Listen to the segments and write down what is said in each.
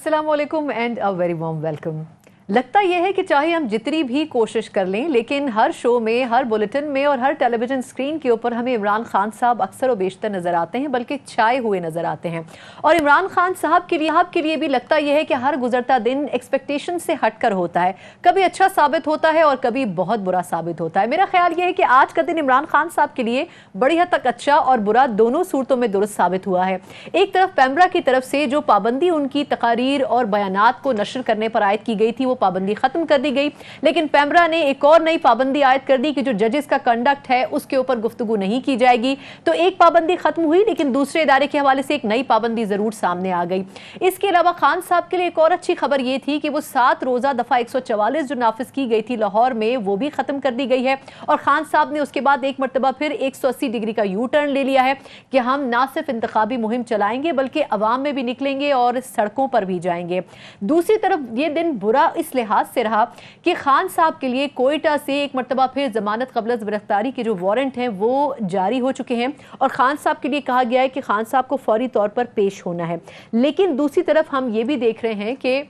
अस्सलाम वालेकुम and a very warm welcome. लगता यह है कि चाहे हम जितनी भी कोशिश कर लें, लेकिन हर शो में, हर बुलेटिन में और हर टेलीविजन स्क्रीन के ऊपर हमें इमरान खान साहब अक्सर और बेशतर नजर आते हैं, बल्कि छाए हुए नजर आते हैं। और इमरान खान साहब के लिए भी लगता यह है कि हर गुजरता दिन एक्सपेक्टेशन से हटकर होता है। कभी अच्छा साबित होता है और कभी बहुत बुरा साबित होता है। मेरा ख्याल यह है कि आज का दिन इमरान खान साहब के लिए बड़ी हद तक अच्छा और बुरा दोनों सूरतों में दुरुस्त साबित हुआ है। एक तरफ पैमरा की तरफ से जो पाबंदी उनकी तकारीर और बयानात को नशर करने पर आयद की गई थी, पाबंदी खत्म कर दी गई, लेकिन पैमरा ने एक और नई पाबंदी आयद कर दी कि जो जजेस का कंडक्ट है उसके ऊपर गुफ्तगू नहीं की जाएगी। तो एक पाबंदी खत्म हुई, लेकिन दूसरे इदारे के हवाले से एक नई पाबंदी जरूर सामने आ गई। इसके अलावा खान साहब के लिए एक और अच्छी खबर यह थी कि वो 7 रोजा दफा 144 जो नाफिज की गई थी लाहौर में, वो भी खत्म कर दी गई है। और खान साहब ने उसके बाद एक मरतबा फिर 180 डिग्री का यू टर्न ले लिया है कि हम ना सिर्फ इंतखाबी मुहिम चलाएंगे बल्कि अवाम में भी निकलेंगे और सड़कों पर भी जाएंगे। दूसरी तरफ यह दिन बुरा इस लिहाज से रहा कि खान साहब के लिए कोयटा से एक मर्तबा फिर जमानत कबल गिरफ्तारी के जो वारंट हैं वो जारी हो चुके हैं और खान साहब के लिए कहा गया है कि खान साहब को फौरी तौर पर पेश होना है। लेकिन दूसरी तरफ हम ये भी देख रहे हैं कि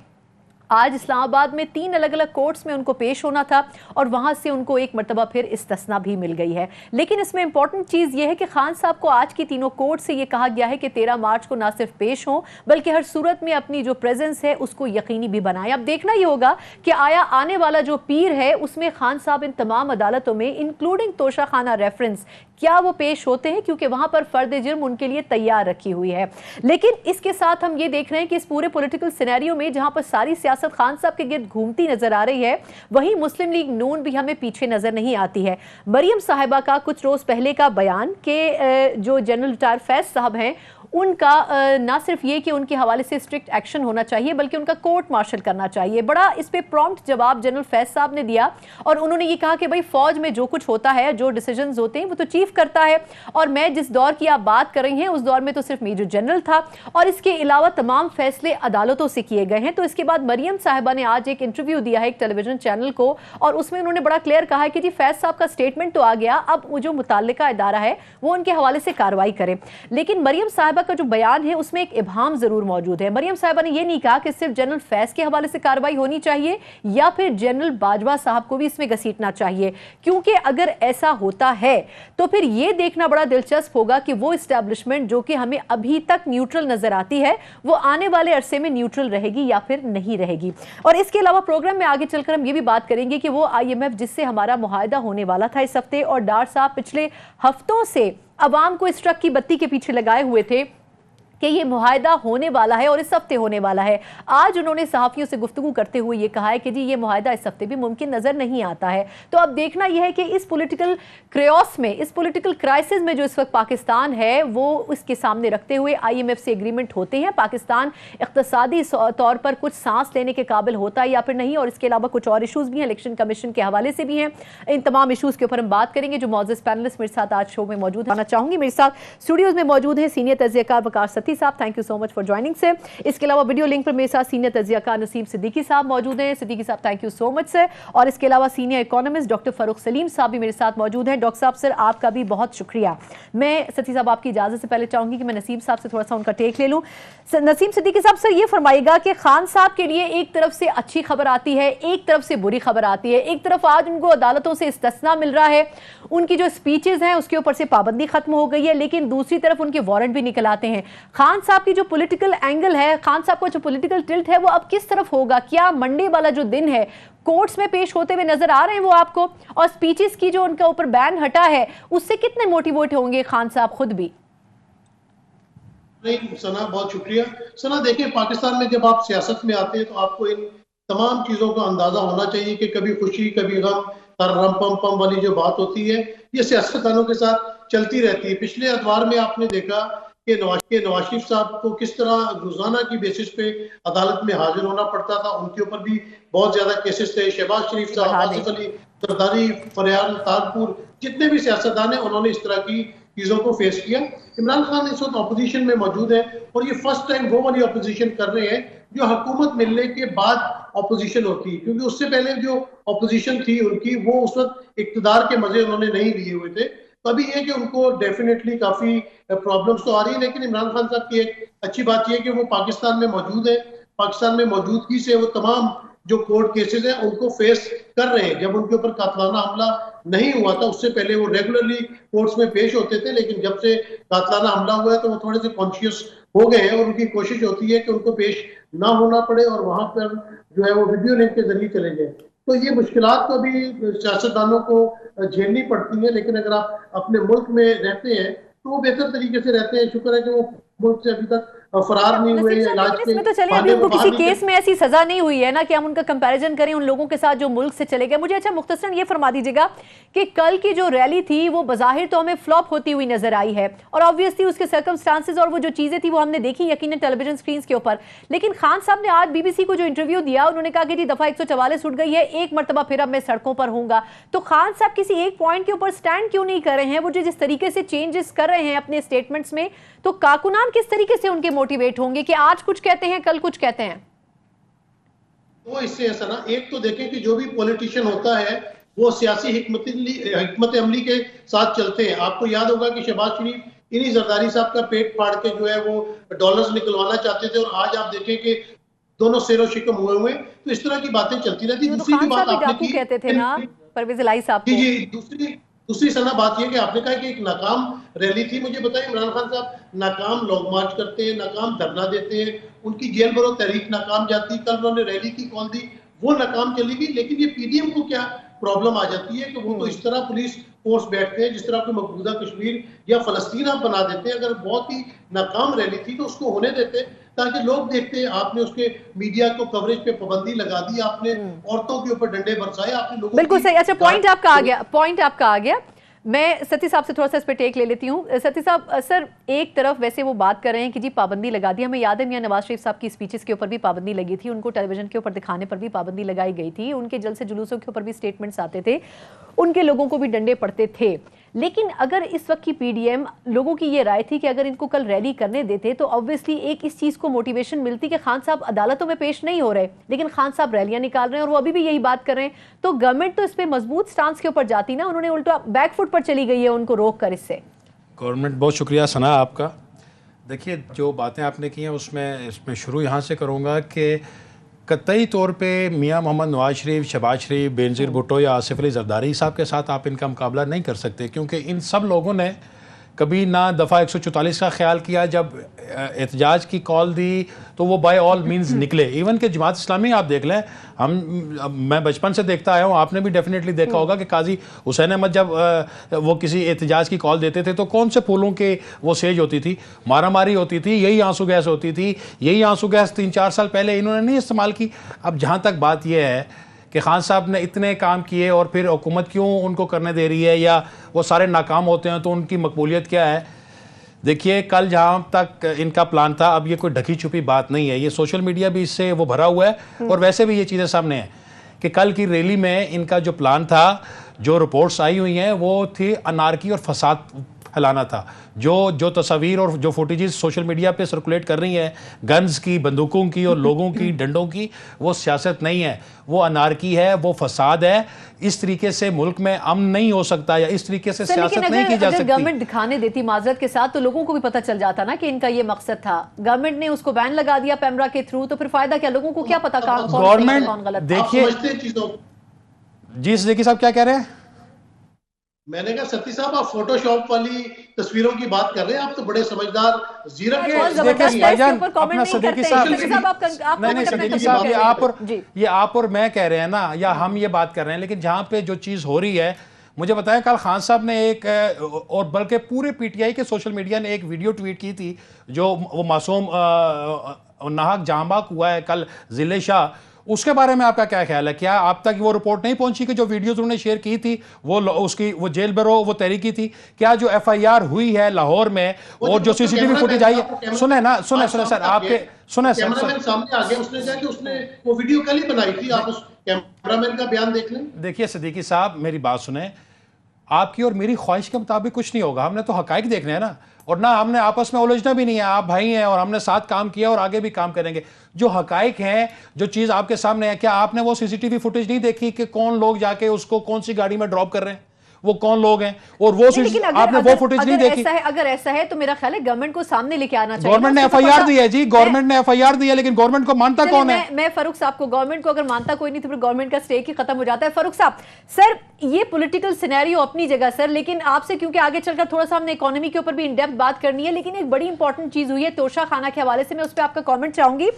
आज इस्लामाबाद में 3 अलग अलग कोर्ट्स में उनको पेश होना था और वहां से उनको एक मरतबा फिर इस्तिस्ना भी मिल गई है। लेकिन इसमें इंपॉर्टेंट चीज़ यह है कि खान साहब को आज की तीनों कोर्ट से यह कहा गया है कि 13 मार्च को ना सिर्फ पेश हो बल्कि हर सूरत में अपनी जो प्रेजेंस है उसको यकीनी भी बनाए। अब देखना यह होगा कि आया आने वाला जो पीर है उसमें खान साहब इन तमाम अदालतों में इंक्लूडिंग तोशा खाना रेफरेंस क्या वो पेश होते हैं, क्योंकि वहां पर फर्द जुर्म उनके लिए तैयार रखी हुई है। लेकिन इसके साथ हम ये देख रहे हैं कि इस पूरे पॉलिटिकल सिनेरियो में जहां पर सारी सियासत खान साहब के गिर्द घूमती नजर आ रही है, वहीं मुस्लिम लीग नून भी हमें पीछे नजर नहीं आती है। मरियम साहिबा का कुछ रोज पहले का बयान के जो जनरल रिटायर फैज साहब हैं उनका ना सिर्फ ये कि उनके हवाले से स्ट्रिक्ट एक्शन होना चाहिए बल्कि उनका कोर्ट मार्शल करना चाहिए। बड़ा इस पे प्रॉम्प्ट जवाब जनरल फैज साहब ने दिया और उन्होंने ये कहा कि भाई फौज में जो कुछ होता है, जो डिसीजंस होते हैं वो तो चीफ करता है और मैं जिस दौर की आप बात कर रही हैं उस दौर में तो सिर्फ मेजर जनरल था और इसके अलावा तमाम फैसले अदालतों से किए गए हैं। तो इसके बाद मरियम साहिबा ने आज एक इंटरव्यू दिया है एक टेलीविजन चैनल को और उसमें उन्होंने बड़ा क्लियर कहा है कि जी फैज साहब का स्टेटमेंट तो आ गया, अब वो जो मुताल्लिका इदारा है वो उनके हवाले से कार्रवाई करे। लेकिन मरियम साहिबा का जो बयान है उसमें एक इब्हाम जरूर मौजूद है। मरियम साहिबा ने यह नहीं कहा कि सिर्फ जनरल फैज के हवाले से कार्रवाई होनी चाहिए या फिर जनरल बाजवा साहब को भी इसमें घसीटना चाहिए, क्योंकि अगर ऐसा होता है तो फिर यह देखना बड़ा दिलचस्प होगा कि वो इस्टेब्लिशमेंट जो कि हमें अभी तक न्यूट्रल नजर आती है वो आने वाले अरसे में न्यूट्रल रहेगी या फिर नहीं रहेगी। और इसके अलावा प्रोग्राम में आगे चलकर हम ये भी बात करेंगे कि वो IMF जिससे हमारा मुआहदा होने वाला था इस हफ्ते और डार साहब पिछले हफ्तों से अवाम को इस ट्रक की बत्ती के पीछे लगाए हुए थे कि ये मुआहदा होने वाला है और इस हफ्ते होने वाला है। आज उन्होंने सहाफियों से गुफ्तगू करते हुए ये कहा है कि जी ये मुआहदा इस हफ्ते भी मुमकिन नजर नहीं आता है। तो अब देखना यह है कि इस पॉलिटिकल क्रेओस में, इस पॉलिटिकल क्राइसिस में जो इस वक्त पाकिस्तान है वो इसके सामने रखते हुए IMF से एग्रीमेंट होते हैं, पाकिस्तान इक्तसादी तौर पर कुछ सांस लेने के काबिल होता है या फिर नहीं। और इसके अलावा कुछ और इशूज भी हैं, इलेक्शन कमीशन के हवाले से भी हैं। इन तमाम इशूज के ऊपर हम बात करेंगे। जो मौजूद पैनलिस्ट मेरे साथ आज शो में मौजूद होना चाहूंगी, मेरे साथ स्टूडियोज में मौजूद है सीनियर तज्जियाकार वकार सती साहब, thank you so much for joining sir. इसके अलावा वीडियो लिंक पर मेरे साथ सीनियर तज्जियाकार नसीम सिद्दीकी साहब मौजूद हैं। सिद्दीकी साहब thank you so much sir. और इसके अलावा senior economist doctor Farrukh Salim साहब भी मेरे साथ मौजूद हैं। डॉक्टर साहब सर आपका भी बहुत शुक्रिया। मैं सती साहब आपकी इजाजत से पहले चाहूंगी कि मैं नसीम साहब से थोड़ा सा उनका टेक ले लूं। नसीम सिद्दीकी साहब सर ये फरमाइएगा कि खान साहब के लिए एक तरफ से अच्छी खबर आती है, एक तरफ से बुरी खबर आती है। एक तरफ आज उनको अदालतों से इस्तिस्ना मिल रहा है, उनकी जो स्पीचेज हैं उसके ऊपर से पाबंदी खत्म हो गई है, लेकिन दूसरी तरफ उनके वारंट भी निकल आते हैं। खान साहब की जो पॉलिटिकल एंगल है, खान साहब का जो पॉलिटिकल टिल्ट है वो अब किस तरफ होगा? क्या मंडे वाला जो दिन है कोर्ट्स में पेश होते हुए नजर आ रहे हैं वो आपको, और स्पीचेस की जो उनका ऊपर बैन हटा है उससे कितने मोटिवेट होंगे खान साहब खुद भी? नहीं सना, बहुत शुक्रिया। सना देखिए, पाकिस्तान में जब आप सियासत में आते हैं तो आपको इन तमाम चीजों का अंदाजा होना चाहिए कि कभी खुशी कभी गम, रम पम पम वाली जो बात होती है ये सियासतदानों के साथ चलती रहती है। पिछले अदवार में आपने देखा कि नवाज शरीफ साहब को किस तरह रोजाना की बेसिस पे अदालत में हाजिर होना पड़ता था, उनके ऊपर भी बहुत ज्यादा केसेस थे। शहबाज शरीफ साहब, आसिफ अली जरदारी, फरियाद तारपुर, जितने भी सियासतदान हैं उन्होंने इस तरह की चीजों को फेस किया। इमरान खान इस वक्त अपोजिशन में मौजूद है और ये फर्स्ट टाइम वो वाली अपोजिशन कर रहे हैं जो हुकूमत मिलने के बाद अपोजिशन होती है, क्योंकि उससे पहले जो अपोजिशन थी उनकी वो उस वक्त इक्तदार के मजे उन्होंने नहीं लिए हुए थे। तो अभी ये कि उनको डेफिनेटली काफी प्रॉब्लम्स तो आ रही है, लेकिन इमरान खान साहब की एक अच्छी बात यह है कि वो पाकिस्तान में मौजूद है, पाकिस्तान में मौजूदगी से वो तमाम जो कोर्ट केसेस हैं उनको फेस कर रहे हैं। जब उनके ऊपर कातलाना हमला नहीं हुआ था उससे पहले वो रेगुलरली कोर्ट्स में पेश होते थे, लेकिन जब से कातलाना हमला हुआ है तो वो थोड़े से कॉन्शियस हो गए हैं और उनकी कोशिश होती है कि उनको पेश ना होना पड़े और वहां पर जो है वो वीडियो लिंक के जरिए चले जाए। तो ये मुश्किलात तो अभी सियासतदानों को झेलनी पड़ती है, लेकिन अगर आप अपने मुल्क में रहते हैं तो वो बेहतर तरीके से रहते हैं। शुक्र है कि वो मुल्क से अभी तक फरार नहीं हुए या इलाज के इसमें तो चलिए अभी उनको किसी केस में ऐसी सजा नहीं हुई है ना कि हम उनका कंपैरिजन करें उन लोगों के साथ जो मुल्क से चले गए। मुझे अच्छा मुख्तसरन ये फरमा दीजिएगा कि कल की जो रैली थी वो बज़ाहिर तो हमें फ्लॉप होती हुई नजर आई है और ऑब्वियसली उसके सर्कमस्टांसेस और वो जो चीजें थी वो हमने देखी यकीनन टेलीविजन स्क्रीन के ऊपर, लेकिन खान साहब ने आज बीबीसी को जो इंटरव्यू दिया उन्होंने कहा कि जी दफा 144 उठ गई है, एक मरतबा फिर अब मैं सड़कों पर होऊंगा। तो खान साहब किसी एक पॉइंट के ऊपर स्टैंड क्यों नहीं कर रहे हैं? वो जिस तरीके से चेंजेस कर रहे हैं अपने स्टेटमेंट्स में, तो कारकुनान किस तरीके से उनके मोटिवेट होंगे कि आज कुछ कहते हैं कल कुछ कहते हैं? तो इससे ऐसा ना, एक तो देखें कि जो भी पॉलिटिशियन होता है वो सियासी हिकमत अमली के साथ चलते हैं। आपको याद होगा कि शहबाज शरीफ इन्हीं जरदारी साहब का पेट फाड़ के जो है वो डॉलर्स निकलवाना चाहते थे और आज आप देखें कि दोनों सेरो शिकम हुए। तो इस तरह की बातें चलती रहती। दूसरी की बात आपने की कहते थे ना परवेज इलाही साहब को। जी दूसरी सना बात यह कि आपने कहा कि एक नाकाम रैली थी। मुझे बताइए, इमरान खान साहब नाकाम लॉन्ग मार्च करते हैं, नाकाम धरना देते हैं, उनकी जेल भरो तहरीक नाकाम जाती। कल उन्होंने रैली की कॉल दी, वो नाकाम चली गई। लेकिन ये पीडीएम को क्या प्रॉब्लम आ जाती है कि वो तो इस तरह पुलिस फोर्स बैठते हैं जिस तरह कोई मकबूजा कश्मीर या फलस्तीन आप बना देते हैं। अगर बहुत ही नाकाम रैली थी तो उसको होने देते ताकि लोग देखते हैं। आपने उसके मीडिया को कवरेज पे पाबंदी लगा दी, आपने औरतों के ऊपर डंडे बरसाए, आपने लोगों बिल्कुल सही। अच्छा पॉइंट आपका आ गया। मैं सती साहब से थोड़ा सा इस पर टेक ले लेती हूँ। सती साहब, सर एक तरफ वैसे वो बात कर रहे हैं कि जी पाबंदी लगा दी, हमें याद है मियां नवाज शरीफ साहब की स्पीचेस के ऊपर भी पाबंदी लगी थी, उनको टेलीविजन के ऊपर दिखाने पर भी पाबंदी लगाई गई थी, उनके जलसे जुलूसों के ऊपर भी स्टेटमेंट्स आते थे, उनके लोगों को भी डंडे पड़ते थे। लेकिन अगर इस वक्त की पीडीएम लोगों की ये राय थी कि अगर इनको कल रैली करने देते तो ऑब्वियसली एक इस चीज को मोटिवेशन मिलती कि खान साहब अदालतों में पेश नहीं हो रहे, लेकिन खान साहब रैलियां निकाल रहे हैं और वो अभी भी यही बात कर रहे हैं, तो गवर्नमेंट तो इस पे मजबूत स्टांस के ऊपर जाती ना, उन्होंने उल्टा बैकफुट पर चली गई है उनको रोक कर। इससे गवर्नमेंट, बहुत शुक्रिया सना आपका। देखिए जो बातें आपने की हैं इसमें शुरू यहाँ से करूँगा कि कतई तौर पे मियां मोहम्मद नवाज शरीफ, शहबाज शरीफ, बेनज़ीर भुट्टो या आसिफ अली जरदारी साहब के साथ आप इनका मुकाबला नहीं कर सकते, क्योंकि इन सब लोगों ने कभी ना दफ़ा 144 का ख्याल किया। जब एहतजाज की कॉल दी तो वो बाय ऑल मींस निकले। इवन के जमात इस्लामी आप देख लें, मैं बचपन से देखता आया हूँ, आपने भी डेफिनेटली देखा होगा कि काजी हुसैन अहमद जब वो किसी एहतजाज की कॉल देते थे तो कौन से फूलों के वो सेज होती थी, मारामारी होती थी, यही आंसू गैस होती थी। यही आंसू गैस 3-4 साल पहले इन्होंने नहीं इस्तेमाल की। अब जहाँ तक बात यह है कि खान साहब ने इतने काम किए और फिर हुकूमत क्यों उनको करने दे रही है, या वो सारे नाकाम होते हैं तो उनकी मकबूलियत क्या है। देखिए कल जहाँ तक इनका प्लान था, अब ये कोई ढकी छुपी बात नहीं है, ये सोशल मीडिया भी इससे वो भरा हुआ है और वैसे भी ये चीज़ें सामने हैं कि कल की रैली में इनका जो प्लान था, जो रिपोर्ट्स आई हुई हैं वो थी अनारकी और फसाद फैलाना था। जो तस्वीर और जो फुटेजेस सोशल मीडिया पे सर्कुलेट कर रही हैं गन्स की, बंदूकों की और लोगों की, डंडों की, वो सियासत नहीं है, वो अनारकी है, वो फसाद है। इस तरीके से मुल्क में अमन नहीं हो सकता या इस तरीके से सियासत नहीं की जा सकती। गवर्नमेंट दिखाने देती माजरत के साथ तो लोगों को भी पता चल जाता ना कि इनका ये मकसद था। गवर्नमेंट ने उसको बैन लगा दिया पैमरा के थ्रू, तो फिर फायदा क्या? लोगों को क्या पता गवर्नमेंट देखिए जी सदीकी साहब क्या कह रहे हैं? मैंने कहा सती साहब आप फोटोशॉप वाली तस्वीरों की बात कर रहे हैं, आप तो बड़े समझदार जीरक ये आप और मैं कह रहे हैं ना, या हम ये बात कर रहे हैं, लेकिन जहां पे जो चीज हो रही है, मुझे बताएं कल खान साहब ने एक और बल्कि पूरे पीटीआई के सोशल मीडिया ने एक वीडियो ट्वीट की थी, जो वो मासूम नाहक जहांबाग हुआ है कल जिले शाह, उसके बारे में आपका क्या ख्याल है? क्या आप तक वो रिपोर्ट नहीं पहुंची कि जो वीडियोस उन्होंने शेयर की थी वो जेल बरो वो तहरीकी थी? क्या जो एफआईआर हुई है लाहौर में और जो सीसीटीवी फुटेज आई है, सुने सर आपके सुने सामने आ गया, उसने कहा कि उसने वो वीडियो कल ही बनाई थी, आप उस कैमरामैन का बयान देख लें। देखिए सदीकी साहब मेरी बात सुने, आपकी और मेरी ख्वाहिश के मुताबिक कुछ नहीं होगा, हमने तो हकाइक देखने हैं ना, और ना हमने आपस में उलझना भी नहीं है। आप भाई हैं और हमने साथ काम किया और आगे भी काम करेंगे। जो हकाइक हैं, जो चीज़ आपके सामने है, क्या आपने वो सीसीटीवी फुटेज नहीं देखी कि कौन लोग जाके उसको कौन सी गाड़ी में ड्रॉप कर रहे हैं? वो कौन लोग हैं, और वो आपने वो फुटेज नहीं देखी। अगर ऐसा है तो मेरा ख्याल है गवर्नमेंट को सामने लेके आना चाहिए। गवर्नमेंट ने एफआईआर दी है जी, गवर्नमेंट ने एफआईआर दी है, लेकिन गवर्नमेंट को मानता कौन है? मैं फारूक साहब को, गवर्नमेंट को अगर मानता कोई नहीं तो फिर गवर्नमेंट का स्टेक ही खत्म हो जाता है। फारूक साहब, सर ये पॉलिटिकल सिनेरियो अपनी जगह सर, लेकिन आपसे क्योंकि आगे चलकर थोड़ा सा हमने इकोनॉमी के ऊपर भी इन डेप्थ बात करनी है, लेकिन एक बड़ी इंपॉर्टेंट चीज हुई है तोशा खाना के हवाले से, मैं उस पर आपका कॉमेंट चाहूंगी।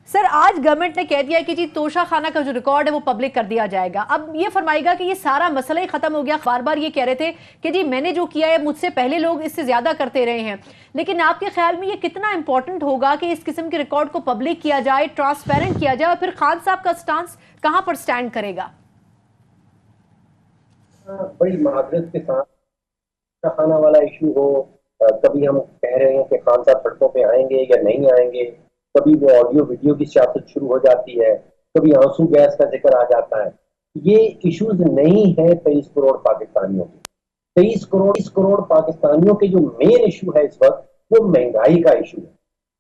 सर आज गवर्नमेंट ने कह दिया है कि जी तोशा खाना का जो रिकॉर्ड है वो पब्लिक कर दिया जाएगा। अब ये फरमाएगा कि ये सारा मसला ही खत्म हो गया। बार बार ये कह रहे थे कि जी मैंने जो किया है मुझसे पहले लोग इससे ज्यादा करते रहे हैं, लेकिन आपके ख्याल में ये कितना इंपॉर्टेंट होगा कि इस किस्म के रिकॉर्ड को पब्लिक किया जाए, ट्रांसपेरेंट किया जाए, और फिर खान साहब का स्टांस कहां पर स्टैंड करेगा? बड़ी मादरत के साथ खाना वाला इशू हो, कभी हम कह रहे हैं कि खान साहब सड़कों पे आएंगे या नहीं आएंगे, कभी वो ऑडियो वीडियो की सियासत शुरू हो जाती है, कभी आंसू गैस का जिक्र आ जाता है। ये इश्यूज नहीं है 23 करोड़ पाकिस्तानियों के। 23 करोड़ पाकिस्तानियों के जो मेन इशू है इस वक्त वो महंगाई का इशू है।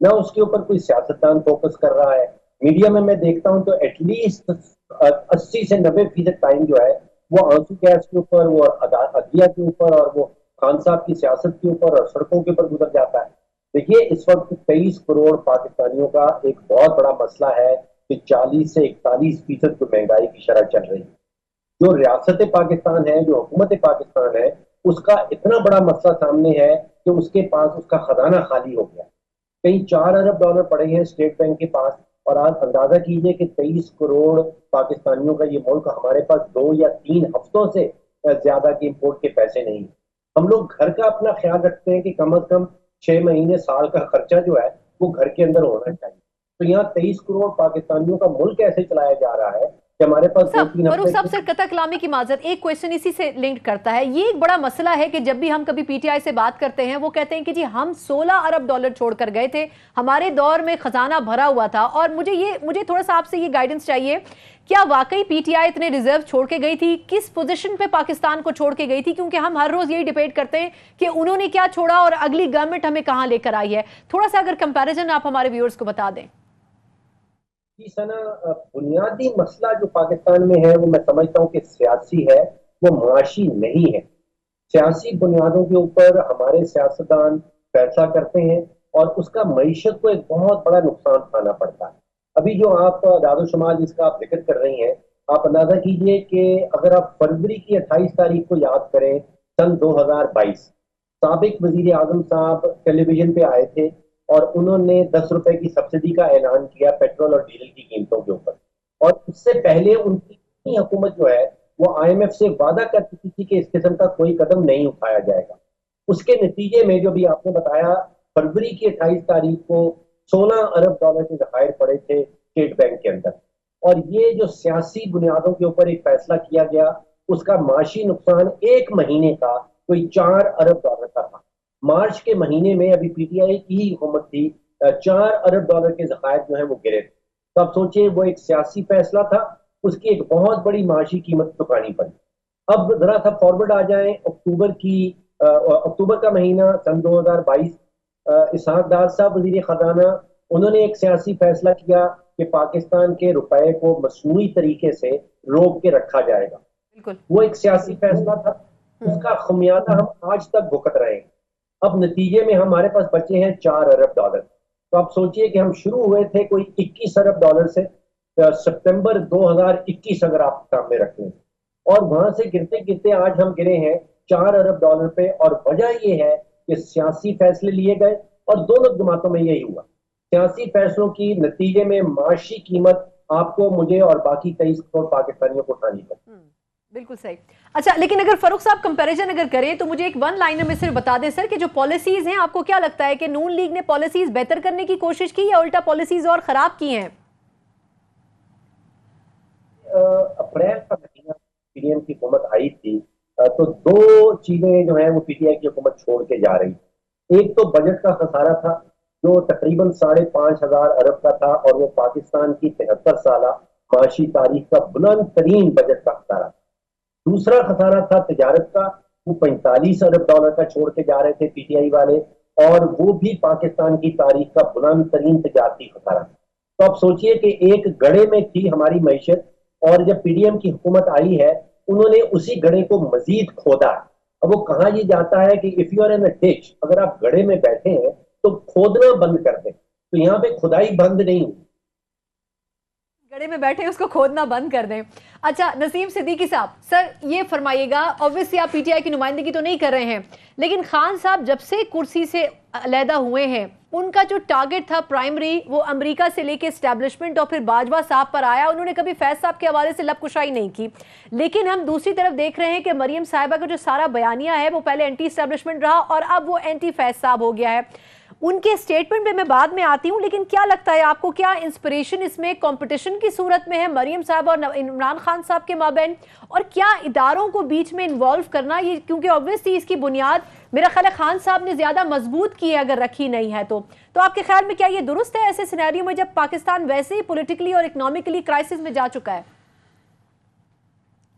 ना उसके ऊपर कोई सियासतदान फोकस कर रहा है। मीडिया में मैं देखता हूं तो एटलीस्ट 80 से 90% टाइम जो है वो आंसू गैस के ऊपर, वो अदलिया के ऊपर और वो खान साहब की सियासत के ऊपर और सड़कों के ऊपर गुजर जाता है। देखिए इस वक्त 23 करोड़ पाकिस्तानियों का एक बहुत बड़ा मसला है कि 40 से 41% जो महंगाई की शरह चल रही है। जो रियासत पाकिस्तान है, जो हुकूमत पाकिस्तान है, उसका इतना बड़ा मसला सामने है कि उसके पास उसका खजाना खाली हो गया। कहीं 4 अरब डॉलर पड़े हैं स्टेट बैंक के पास, और आज अंदाजा कीजिए कि 23 करोड़ पाकिस्तानियों का ये मुल्क, हमारे पास 2 या 3 हफ्तों से ज्यादा के इम्पोर्ट के पैसे नहीं। हम लोग घर का अपना ख्याल रखते हैं कि कम से कम 6 महीने साल का खर्चा जो है वो घर के अंदर होना चाहिए। तो यहाँ 23 करोड़ पाकिस्तानियों का मुल्क ऐसे चलाया जा रहा है कि हमारे पास 2-3 फरूक साहब सर कतक कलामी की माजरत, एक क्वेश्चन इसी से लिंक करता है। ये एक बड़ा मसला है कि जब भी हम कभी पीटीआई से बात करते हैं वो कहते हैं कि जी हम 16 अरब डॉलर छोड़कर गए थे, हमारे दौर में खजाना भरा हुआ था। और मुझे थोड़ा सा आपसे ये गाइडेंस चाहिए, क्या वाकई पीटीआई इतने रिजर्व छोड़ के गई थी? किस पोजीशन पे पाकिस्तान को छोड़ के गई थी? क्योंकि हम हर रोज यही डिबेट करते हैं कि उन्होंने क्या छोड़ा और अगली गवर्नमेंट हमें कहां लेकर आई है। थोड़ा सा अगर कंपैरिजन आप हमारे व्यूअर्स को बता दें। जी सना, बुनियादी मसला जो पाकिस्तान में है वो मैं समझता हूँ कि सियासी है, वो मुआशी नहीं है। सियासी बुनियादों के ऊपर हमारे सियासतदान फैसला करते हैं और उसका मईशत को एक बहुत बड़ा नुकसान उठाना पड़ता है। अभी जो आप दादोशुमार जिसका आप जिक्र कर रही हैं, आप अंदाजा कीजिए कि अगर आप फरवरी की 28 तारीख को याद करें सन 2022, साबिक वजीर आजम साहब टेलीविजन पे आए थे और उन्होंने 10 रुपए की सब्सिडी का ऐलान किया पेट्रोल और डीजल की कीमतों के ऊपर। और उससे पहले उनकी हुकूमत जो है वो IMF से वादा कर चुकी थी कि इस किस्म का कोई कदम नहीं उठाया जाएगा। उसके नतीजे में जो भी आपने बताया, फरवरी की 28 तारीख को 16 अरब डॉलर के जखायर पड़े थे स्टेट बैंक के अंदर। और ये जो सियासी बुनियादों के ऊपर एक फैसला किया गया, उसका माशी नुकसान एक महीने का कोई 4 अरब डॉलर का था। मार्च के महीने में अभी पीटीआई की ही हुकूमत थी, 4 अरब डॉलर के जखायर जो है वो गिरे थे। तो आप सोचिए वो एक सियासी फैसला था, उसकी एक बहुत बड़ी माशी कीमत चुकानी पड़ी। अब जरा सा फॉरवर्ड आ जाए अक्टूबर का महीना सन 2022, इसहाक डार साहब वजीर खजाना, उन्होंने एक सियासी फैसला किया कि पाकिस्तान के रुपए को मसनूई तरीके से रोक के रखा जाएगा। बिल्कुल वो एक सियासी फैसला था, उसका खमियाजा हम आज तक भुगत रहे हैं। अब नतीजे में हमारे पास बचे हैं 4 अरब डॉलर। तो आप सोचिए कि हम शुरू हुए थे कोई 21 अरब डॉलर से, सितंबर 2021 अगर आप सामने रख लें, और वहां से गिरते गिरते आज हम गिरे हैं 4 अरब डॉलर पे। और वजह यह है कि सियासी फैसले लिए गए और दोनों जमातों में यही हुआ। सियासी फैसलों की नतीजे में माशी कीमत आपको, मुझे और बाकी 23 करोड़ पाकिस्तानियों को उठानी पड़ी। बिल्कुल सही। अच्छा, लेकिन अगर फारूक साहब कंपैरिजन अगर करें तो मुझे एक वन लाइनर में सिर्फ बता दें सर कि जो पॉलिसीज हैं, आपको क्या लगता है कि नून लीग ने पॉलिसीज बेहतर करने की कोशिश की या उल्टा पॉलिसीज और खराब की हैं? अप्रैल का महीना पीडीएम की हुकूमत आई थी तो 2 चीजें जो है वो पीटीआई की हुकूमत छोड़ के जा रही थी। एक तो बजट का खसारा था जो तकरीबन 5,500 अरब का था और वो पाकिस्तान की 73 साल माशी तारीख का बुलंद तरीन बजट का खसारा। दूसरा खसारा था तिजारत का, वो 45 अरब डॉलर का छोड़ के जा रहे थे पीटीआई वाले, और वो भी पाकिस्तान की तारीख का बुलंद तरीन तिजारती खसारा। तो आप सोचिए कि एक गड़े में थी हमारी मैशत, और जब पीडीएम की हुकूमत आई है उन्होंने उसी गड्ढे को मजीद खोदा। अब वो कहा ये जाता है कि if you are in a ditch, अगर आप गड्ढे में बैठे हैं तो खोदना बंद कर दें। तो यहाँ पे खुदाई बंद नहीं हुई, गड्ढे में बैठे उसको खोदना बंद कर दें। अच्छा नसीम सिद्दीकी साहब, सर ये फरमाइएगा, ऑब्वियसली आप पीटीआई की नुमाइंदगी तो नहीं कर रहे हैं, लेकिन खान साहब जब से कुर्सी से अलहदा हुए हैं उनका जो टारगेट था प्राइमरी वो अमेरिका से लेके एस्टैब्लिशमेंट और फिर बाजवा साहब पर आया। उन्होंने कभी फैज साहब के हवाले से लबकुशाई नहीं की, लेकिन हम दूसरी तरफ देख रहे हैं कि मरियम साहिबा का जो सारा बयानिया है वो पहले एंटी एस्टैब्लिशमेंट रहा और अब वो एंटी फैज साहब हो गया है। उनके स्टेटमेंट पे मैं बाद में आती हूं, लेकिन क्या लगता है आपको, क्या इंस्पिरेशन इसमें कंपटीशन की सूरत में है मरियम साहब और इमरान खान साहब के माबैन, और क्या इदारों को बीच में इन्वॉल्व करना ये, क्योंकि ऑब्वियसली इसकी बुनियाद मेरा ख्याल है खान साहब ने ज्यादा मजबूत की है अगर रखी नहीं है तो आपके ख्याल में क्या ये दुरुस्त है ऐसे सिनेरियो में जब पाकिस्तान वैसे ही पॉलिटिकली और इकोनॉमिकली क्राइसिस में जा चुका है?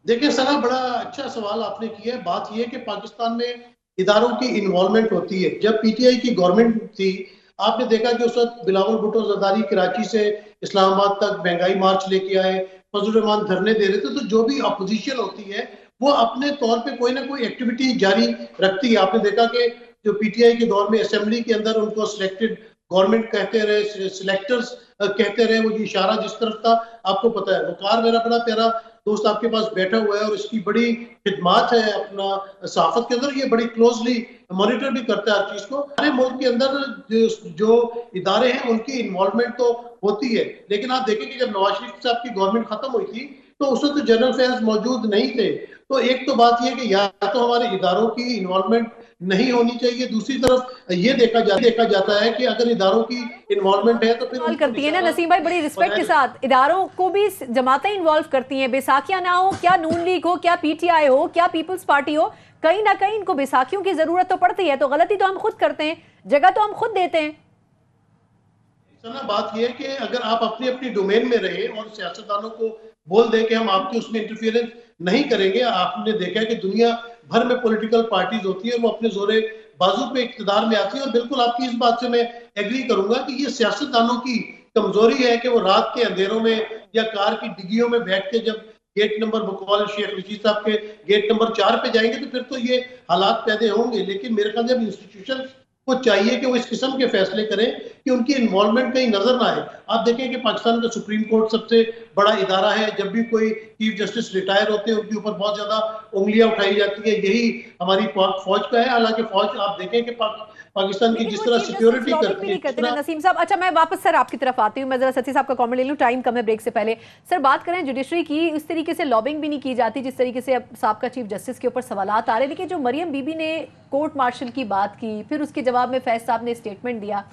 देखिए सना, बड़ा अच्छा सवाल आपने किया है। बात यह है कि पाकिस्तान में इदारों की इन्वॉल्वमेंट होती है। जब पीटीआई की गवर्नमेंट थी, आपने देखा कि उस वक्त बिलावल भुट्टो जरदारी कराची से इस्लामाबाद तक महंगाई मार्च लेके आए, फजल रहमान धरने दे रहे थे। तो जो भी अपोजिशन होती है वो अपने तौर पे कोई ना कोई एक्टिविटी जारी रखती है। आपने देखा कि जो पीटीआई के दौर में असेंबली के अंदर उनको सिलेक्टेड गवर्नमेंट कहते रहे, सिलेक्टर्स कहते रहे, वो इशारा जिस तरफ था आपको पता है। वकार मेरा बड़ा प्यारा दोस्त आपके पास बैठा हुआ है और इसकी बड़ी खिदमात है अपना सहाफत के अंदर, ये बड़ी क्लोजली मॉनिटर भी करता है हर चीज को। हमारे मुल्क के अंदर जो इदारे हैं उनकी इन्वॉल्वमेंट तो होती है, लेकिन आप देखें कि जब नवाज शरीफ साहब की गवर्नमेंट खत्म हुई थी तो उस वक्त जनरल अफेयर्स मौजूद नहीं थे। तो एक तो बात यह कि या तो हमारे इदारों की इन्वॉल्वमेंट नहीं होनी चाहिए, दूसरी तरफ ये देखा जाता है कि अगर इदारों की इन्वॉल्वमेंट है तो फिर इन्वॉल्व करती है ना नसीम भाई, बड़ी रिस्पेक्ट के साथ इदारों को भी जमातें इन्वॉल्व करती हैं। बैसाखियां ना हो, क्या नून लीग हो, क्या पीटीआई हो, क्या पीपल्स पार्टी हो, कहीं ना कहीं इनको बैसाखियों की जरूरत तो पड़ती है। तो गलती तो हम खुद करते हैं, जगह तो हम खुद देते हैं। बात यह है कि अगर आप अपनी अपनी डोमेन में रहे और सियासतदानों को बोल दे कि हम आपकी उसमें इंटरफियरेंस नहीं करेंगे। आपने देखा है कि दुनिया भर में पॉलिटिकल पार्टीज होती है, वो अपने जोरे बाजू पे इख्तिदार में आती है। और बिल्कुल आपकी इस बात से मैं एग्री करूंगा कि ये सियासतदानों की कमजोरी है कि वो रात के अंधेरों में या कार की डिग्गियों में बैठ के जब गेट नंबर बुकवाल शेख रशीद साहब के गेट नंबर 4 पे जाएंगे तो फिर तो ये हालात पैदा होंगे। लेकिन मेरे ख्याल जब इंस्टीट्यूशन को चाहिए कि वो इस किस्म के फैसले करें कि उनकी इन्वॉल्वमेंट कहीं नजर ना आए। आप देखें कि पाकिस्तान का सुप्रीम कोर्ट सबसे बड़ा इदारा है। जब भी कोई चीफ जस्टिस रिटायर होते हैं उनके ऊपर बहुत ज्यादा उंगलियां उठाई जाती है, यही हमारी फौज का है। हालांकि फौज आप देखें कि पाकिस्तान की जिस तरह सिक्योरिटी करती है। नसीम साहब, अच्छा मैं वापस सर आपकी तरफ आती हूँ, मैं जरा सती साहब का कमेंट ले लूँ, टाइम कम है ब्रेक से पहले। सर बात करें जुडिशरी की, इस तरीके से लॉबिंग भी नहीं की जाती जिस तरीके से अब साबका चीफ जस्टिस के ऊपर सवालात आ रहे। देखिए जो मरियम बीबी ने कोर्ट मार्शल की बात की, फिर उसके जवाब में फैज साहब ने स्टेटमेंट दिया।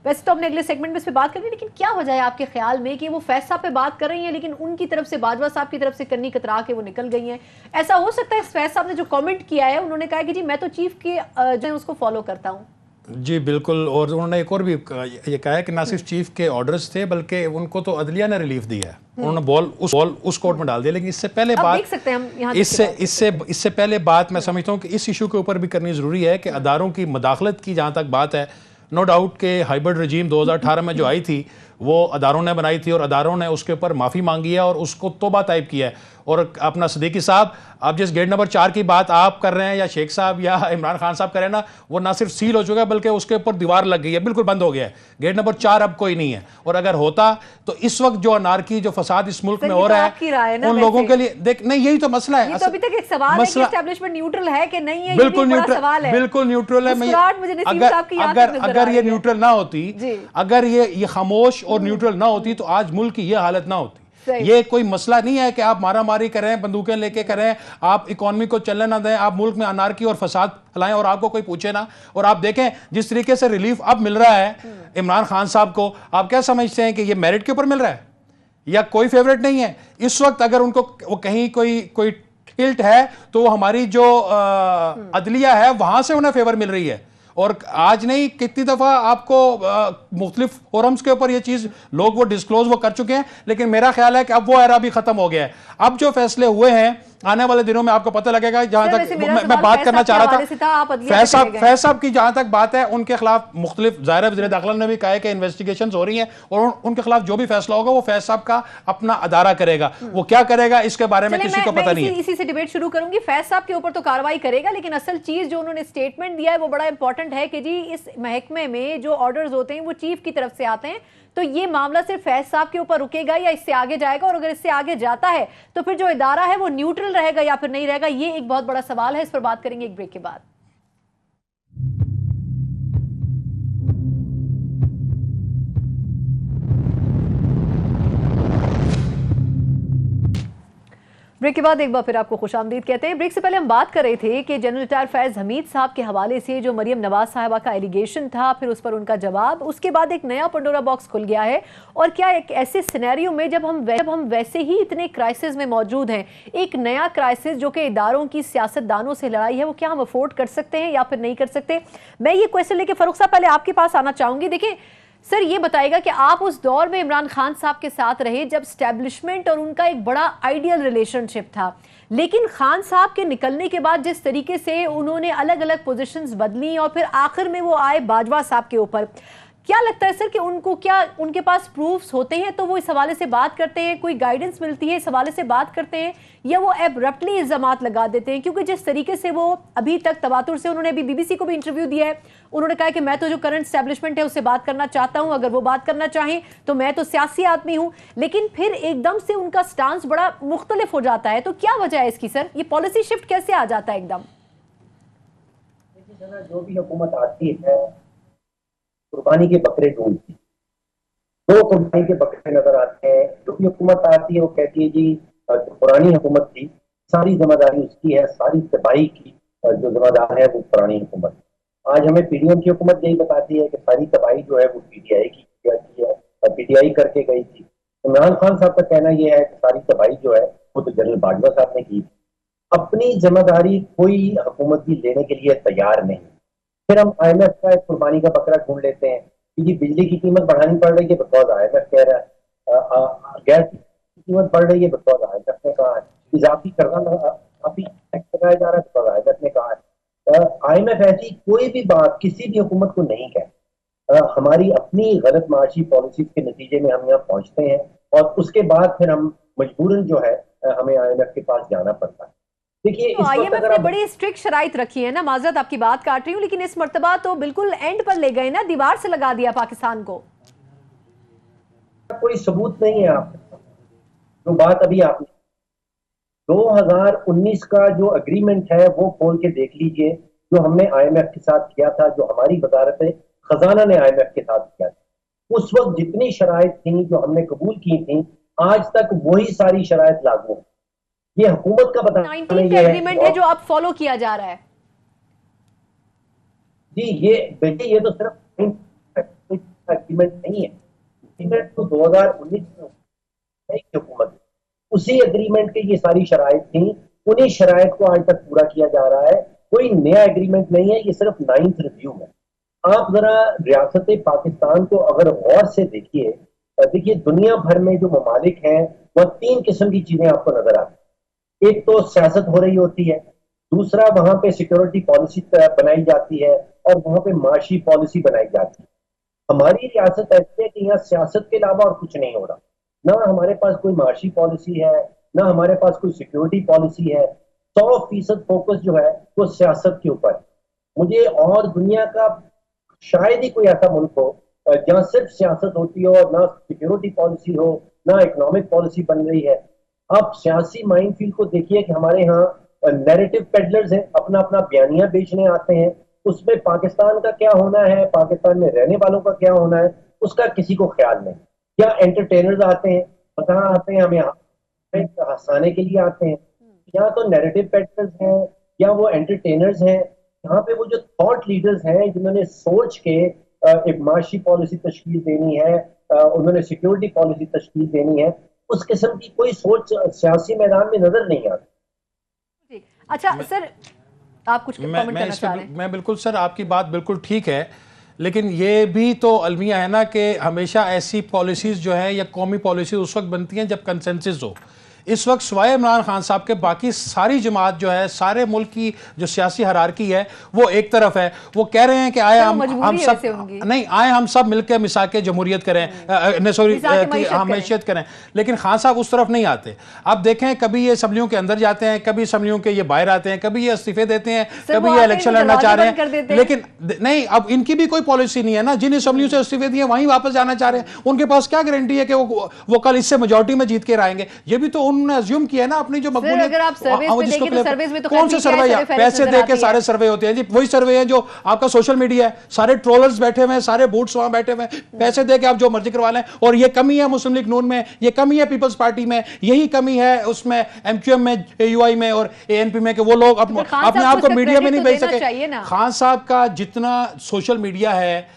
वैसे तो हमने अगले सेगमेंट में इस पे बात करनी, लेकिन क्या वजह है आपके ख्याल में कि वो फैज साहब पे बात कर रही हैं लेकिन उनकी तरफ से बाजवा साहब की तरफ से कन्नी कतरा के वो निकल गई हैं? ऐसा हो सकता है फैज साहब ने जो कमेंट किया है, उन्होंने कहा कि जी मैं तो चीफ के जो उसको फॉलो करता हूँ। जी बिल्कुल, और उन्होंने एक और भी ये कहा है कि ना सिर्फ चीफ के ऑर्डर्स थे बल्कि उनको तो अदलिया ने रिलीफ दिया है। उन्होंने बॉल उस कोर्ट में डाल दिया। लेकिन इससे पहले बात देख सकते हैं हम यहाँ इससे पहले बात मैं समझता हूँ कि इस इशू के ऊपर भी करनी ज़रूरी है कि अदारों की मदाखलत की जहाँ तक बात है, नो डाउट के हाइब्रिड रजीम 2018 में जो आई थी वो अदारों ने बनाई थी और अदारों ने उसके ऊपर माफ़ी मांगी है और उसको तौबा टाइप किया है। और अपना सिद्दीकी साहब, आप जिस गेट नंबर 4 की बात आप कर रहे हैं या शेख साहब या इमरान खान साहब कर रहे हैं ना, वो ना सिर्फ सील हो चुका है बल्कि उसके ऊपर दीवार लग गई है, बिल्कुल बंद हो गया है। गेट नंबर 4 अब कोई नहीं है। और अगर होता तो इस वक्त जो अनारकी जो फसाद इस मुल्क में हो रहा है उन लोगों के लिए देख नहीं, यही तो मसला है। तो अभी तक एक सवाल है कि एस्टैब्लिशमेंट न्यूट्रल है कि नहीं है, बिल्कुल न्यूट्रल, बिल्कुल न्यूट्रल है। अगर ये न्यूट्रल ना होती, अगर ये खामोश और न्यूट्रल ना होती तो आज मुल्क की ये हालत ना होती। ये कोई मसला नहीं है कि आप मारा मारी करें, बंदूकें लेके करें, आप इकोनॉमी को चलने ना दें, आप मुल्क में अनारकी और फसाद फैलाएं और आपको कोई पूछे ना। और आप देखें जिस तरीके से रिलीफ अब मिल रहा है इमरान खान साहब को, आप क्या समझते हैं कि ये मेरिट के ऊपर मिल रहा है या कोई फेवरेट नहीं है? इस वक्त अगर उनको वो कहीं कोई टिल्ट है तो हमारी जो अदलिया है वहां से उन्हें फेवर मिल रही है। और आज नहीं कितनी दफा आपको मुख्तलिफ फोरम्स के ऊपर ये चीज लोग वो डिस्क्लोज वो कर चुके हैं। लेकिन मेरा ख्याल है कि अब वो एरा भी खत्म हो गया है। अब जो फैसले हुए हैं आने वाले दिनों में आपको पता लगेगा। जहां तक मैं बात करना चाह रहा था, फैज साहब की जहां तक बात है, उनके खिलाफ मुख्तलिफ ज़ाहिर वज़ीर दाखिला ने भी कहा है कि इन्वेस्टिगेशंस हो रही हैं और उनके खिलाफ जो भी फैसला होगा वो फैज साहब का अपना अदारा करेगा। वो क्या करेगा इसके बारे में किसी को पता नहीं है। इसी से डिबेट शुरू करूंगी। फैज साहब के ऊपर तो कार्रवाई करेगा, लेकिन असल चीज जो उन्होंने स्टेटमेंट दिया है वो बड़ा इंपॉर्टेंट है कि जी इस महकमे में जो ऑर्डर्स होते हैं वो चीफ की तरफ से आते हैं, तो ये मामला सिर्फ फैज साहब के ऊपर रुकेगा या इससे आगे जाएगा, और अगर इससे आगे जाता है तो फिर जो इदारा है वो न्यूट्रल रहेगा या फिर नहीं रहेगा, ये एक बहुत बड़ा सवाल है। इस पर बात करेंगे एक ब्रेक के बाद। ब्रेक के बाद एक बार फिर आपको खुशामदीद कहते हैं। ब्रेक से पहले हम बात कर रहे थे कि जनरल रिटायर फैज हमीद साहब के हवाले से जो मरियम नवाज साहिबा का एलिगेशन था, फिर उस पर उनका जवाब, उसके बाद एक नया पंडोरा बॉक्स खुल गया है। और क्या एक ऐसे सिनेरियो में जब हम वैसे ही इतने क्राइसिस में मौजूद हैं, एक नया क्राइसिस जो कि इदारों की सियासतदानों से लड़ाई है, वो क्या हम अफोर्ड कर सकते हैं या फिर नहीं कर सकते? मैं ये क्वेश्चन लेके फारूक साहब पहले आपके पास आना चाहूंगी। देखिए सर, ये बताएगा कि आप उस दौर में इमरान खान साहब के साथ रहे जब स्टैब्लिशमेंट और उनका एक बड़ा आइडियल रिलेशनशिप था, लेकिन खान साहब के निकलने के बाद जिस तरीके से उन्होंने अलग अलग पोजीशंस बदली और फिर आखिर में वो आए बाजवा साहब के ऊपर, क्या लगता है सर कि उनके पास प्रूफ्स होते हैं तो वो इस हवाले से बात करते हैं, कोई गाइडेंस मिलती है इस हवाले से बात करते हैं, या वो एब्रप्टली इल्जामात लगा देते हैं? क्योंकि जिस तरीके से वो अभी तक तवातुर से, उन्होंने अभी बीबीसी को भी इंटरव्यू दिया है, उन्होंने कहा कि मैं तो जो करंट एस्टेब्लिशमेंट है उससे बात करना चाहता हूं, अगर वो बात करना चाहें तो मैं तो सियासी आदमी हूं, लेकिन फिर एकदम से उनका स्टांस बड़ा मुख्तलिफ हो जाता है। तो क्या वजह है इसकी सर? ये पॉलिसी शिफ्ट कैसे आ जाता है एकदम? जो भी हुकूमत आती है कुर्बानी के बकरे ढूंढती, दो कुर्बानी के बकरे नजर आते हैं। जो भी हुकूमत आती है वो कहती है जी जो पुरानी हुकूमत थी सारी जिम्मेदारी उसकी है, सारी तबाही की जो जिम्मेदार है वो पुरानी हुकूमत। आज हमें पीडीएम की हुकूमत यही बताती है कि सारी तबाही जो है वो पीटीआई की है, पीटीआई करके गई थी। इमरान खान साहब का कहना यह है कि सारी तबाही जो है वो तो जनरल बाजवा साहब ने की। अपनी जिम्मेदारी कोई हुकूमत भी लेने के लिए तैयार नहीं। फिर हम IMF का एक कुर्बानी का बकरा ढूंढ लेते हैं कि जी बिजली की कीमत बढ़ानी पड़ रही है बिकॉज IMF कह रहा है, गैस की कीमत बढ़ रही है बिकॉज IMF ने कहा है, इजाफी करना अभी टैक्स लगाया जा रहा है बिकॉज IMF ने कहा है। IMF ऐसी कोई भी बात किसी भी हुकूमत को नहीं कहती। हमारी अपनी गलत माशी पॉलिसीज के नतीजे में हम यहाँ पहुंचते हैं और उसके बाद फिर हम मजबूरन जो है हमें IMF के पास जाना पड़ता है। देखिए तो IMF ने बड़ी स्ट्रिक्ट शराइत रखी है ना, माजरत आपकी बात काट रही हूँ, लेकिन इस मर्तबा तो बिल्कुल एंड पर ले गए ना, दीवार से लगा दिया पाकिस्तान को। कोई सबूत नहीं है आपके पास। जो बात अभी आपने 2019 का जो एग्रीमेंट है वो खोल के देख लीजिए, जो हमने IMF के साथ किया था, जो हमारी वजारत खजाना ने IMF के साथ किया था। उस वक्त जितनी शराइत थी जो हमने कबूल की थी, आज तक वही सारी शराइत लागू है। ये हुकूमत का बताना एग्रीमेंट है जो अब फॉलो किया जा रहा है। जी ये तो सिर्फ एग्रीमेंट नहीं है, एग्रीमेंट तो 2019 में हुकूमत, उसी एग्रीमेंट के ये सारी शराइत थी, उन्हीं शराइत को आज तक पूरा किया जा रहा है। कोई नया एग्रीमेंट नहीं है, ये सिर्फ 9th रिव्यू है। आप जरा रियासत पाकिस्तान को अगर गौर से देखिए दुनिया भर में जो ममालिक हैं वह 3 किस्म की चीजें आपको नजर आती हैं। एक तो सियासत हो रही होती है, दूसरा वहां पे सिक्योरिटी पॉलिसी बनाई जाती है और वहां पे माशी पॉलिसी बनाई जाती है। हमारी रियासत ऐसी है कि यहाँ सियासत के अलावा और कुछ नहीं हो रहा, ना हमारे पास कोई माशी पॉलिसी है, ना हमारे पास कोई सिक्योरिटी पॉलिसी है। 100% फोकस जो है वो सियासत के ऊपर। मुझे और दुनिया का शायद ही कोई ऐसा मुल्क हो जहाँ सिर्फ सियासत होती हो और ना सिक्योरिटी पॉलिसी हो, ना इकोनॉमिक पॉलिसी बन रही है। आप सियासी माइनफील्ड को देखिए कि हमारे यहाँ नैरेटिव पेडलर्स हैं, अपना अपना बयानिया बेचने आते हैं। उसमें पाकिस्तान का क्या होना है, पाकिस्तान में रहने वालों का क्या होना है, उसका किसी को ख्याल नहीं। क्या एंटरटेनर्स आते हैं, कहाँ आते हैं, हमें हंसाने के लिए आते हैं। यहाँ तो नैरेटिव पेडलर्स हैं या वो एंटरटेनर्स हैं। यहाँ पे वो जो थॉट लीडर्स हैं जिन्होंने सोच के एक माशी पॉलिसी तश्कील देनी है, उन्होंने सिक्योरिटी पॉलिसी तश्कील देनी है, उस किस्म की कोई सोच सियासी मैदान में नजर नहीं आती। अच्छा सर, आप कुछ कमेंट करना चाह रहे हैं? मैं बिल्कुल सर, आपकी बात बिल्कुल ठीक है, लेकिन ये भी तो अलमिया है ना कि हमेशा ऐसी पॉलिसीज जो है या कौमी पॉलिसी उस वक्त बनती हैं जब कंसेंसस हो। इस वक्त सिवाय इमरान खान साहब के बाकी सारी जमात जो है, सारे मुल्क की जो सियासी हरारकी है वो एक तरफ है। वो कह रहे हैं कि आए हम सब नहीं, आए हम सब मिलकर मिसाक जमहूरियत करें, सॉरी मैशियत करें, लेकिन खान साहब उस तरफ नहीं आते। अब देखें, कभी ये असम्बलियों के अंदर जाते हैं, कभी असम्बलियों के ये बाहर आते हैं, कभी ये इस्तीफे देते हैं, कभी ये इलेक्शन लड़ना चाह रहे हैं, लेकिन नहीं, अब इनकी भी कोई पॉलिसी नहीं है ना। जिन असम्बलियों से इस्तीफे दिए वहीं वापस जाना चाह रहे हैं, उनके पास क्या गारंटी है कि वो कल इससे मेजॉरिटी में जीत के आएंगे? ये भी तो उन्होंने अज्यूम किया है ना अपनी जो मकबूलियत। कौन से सर्वे, पैसे दे के सारे सर्वे होते हैं जी, वही सर्वे है जो आपका सोशल मीडिया है, सारे ट्रोलर्स बैठे हुए हैं, सारे बूट्स वहां बैठे हुए हैं, पैसे दे के आप जो मर्जी करवा लें। और ये कमी है मुस्लिम लीग नून में, ये कमी है पीपल्स पार्टी में, यही कमी है उसमें एमक्यूएम में, एयूआई में और एएनपी में, कि वो लोग अपने आप को मीडिया में नहीं भेज सके। खान साहब का जितना सोशल मीडिया है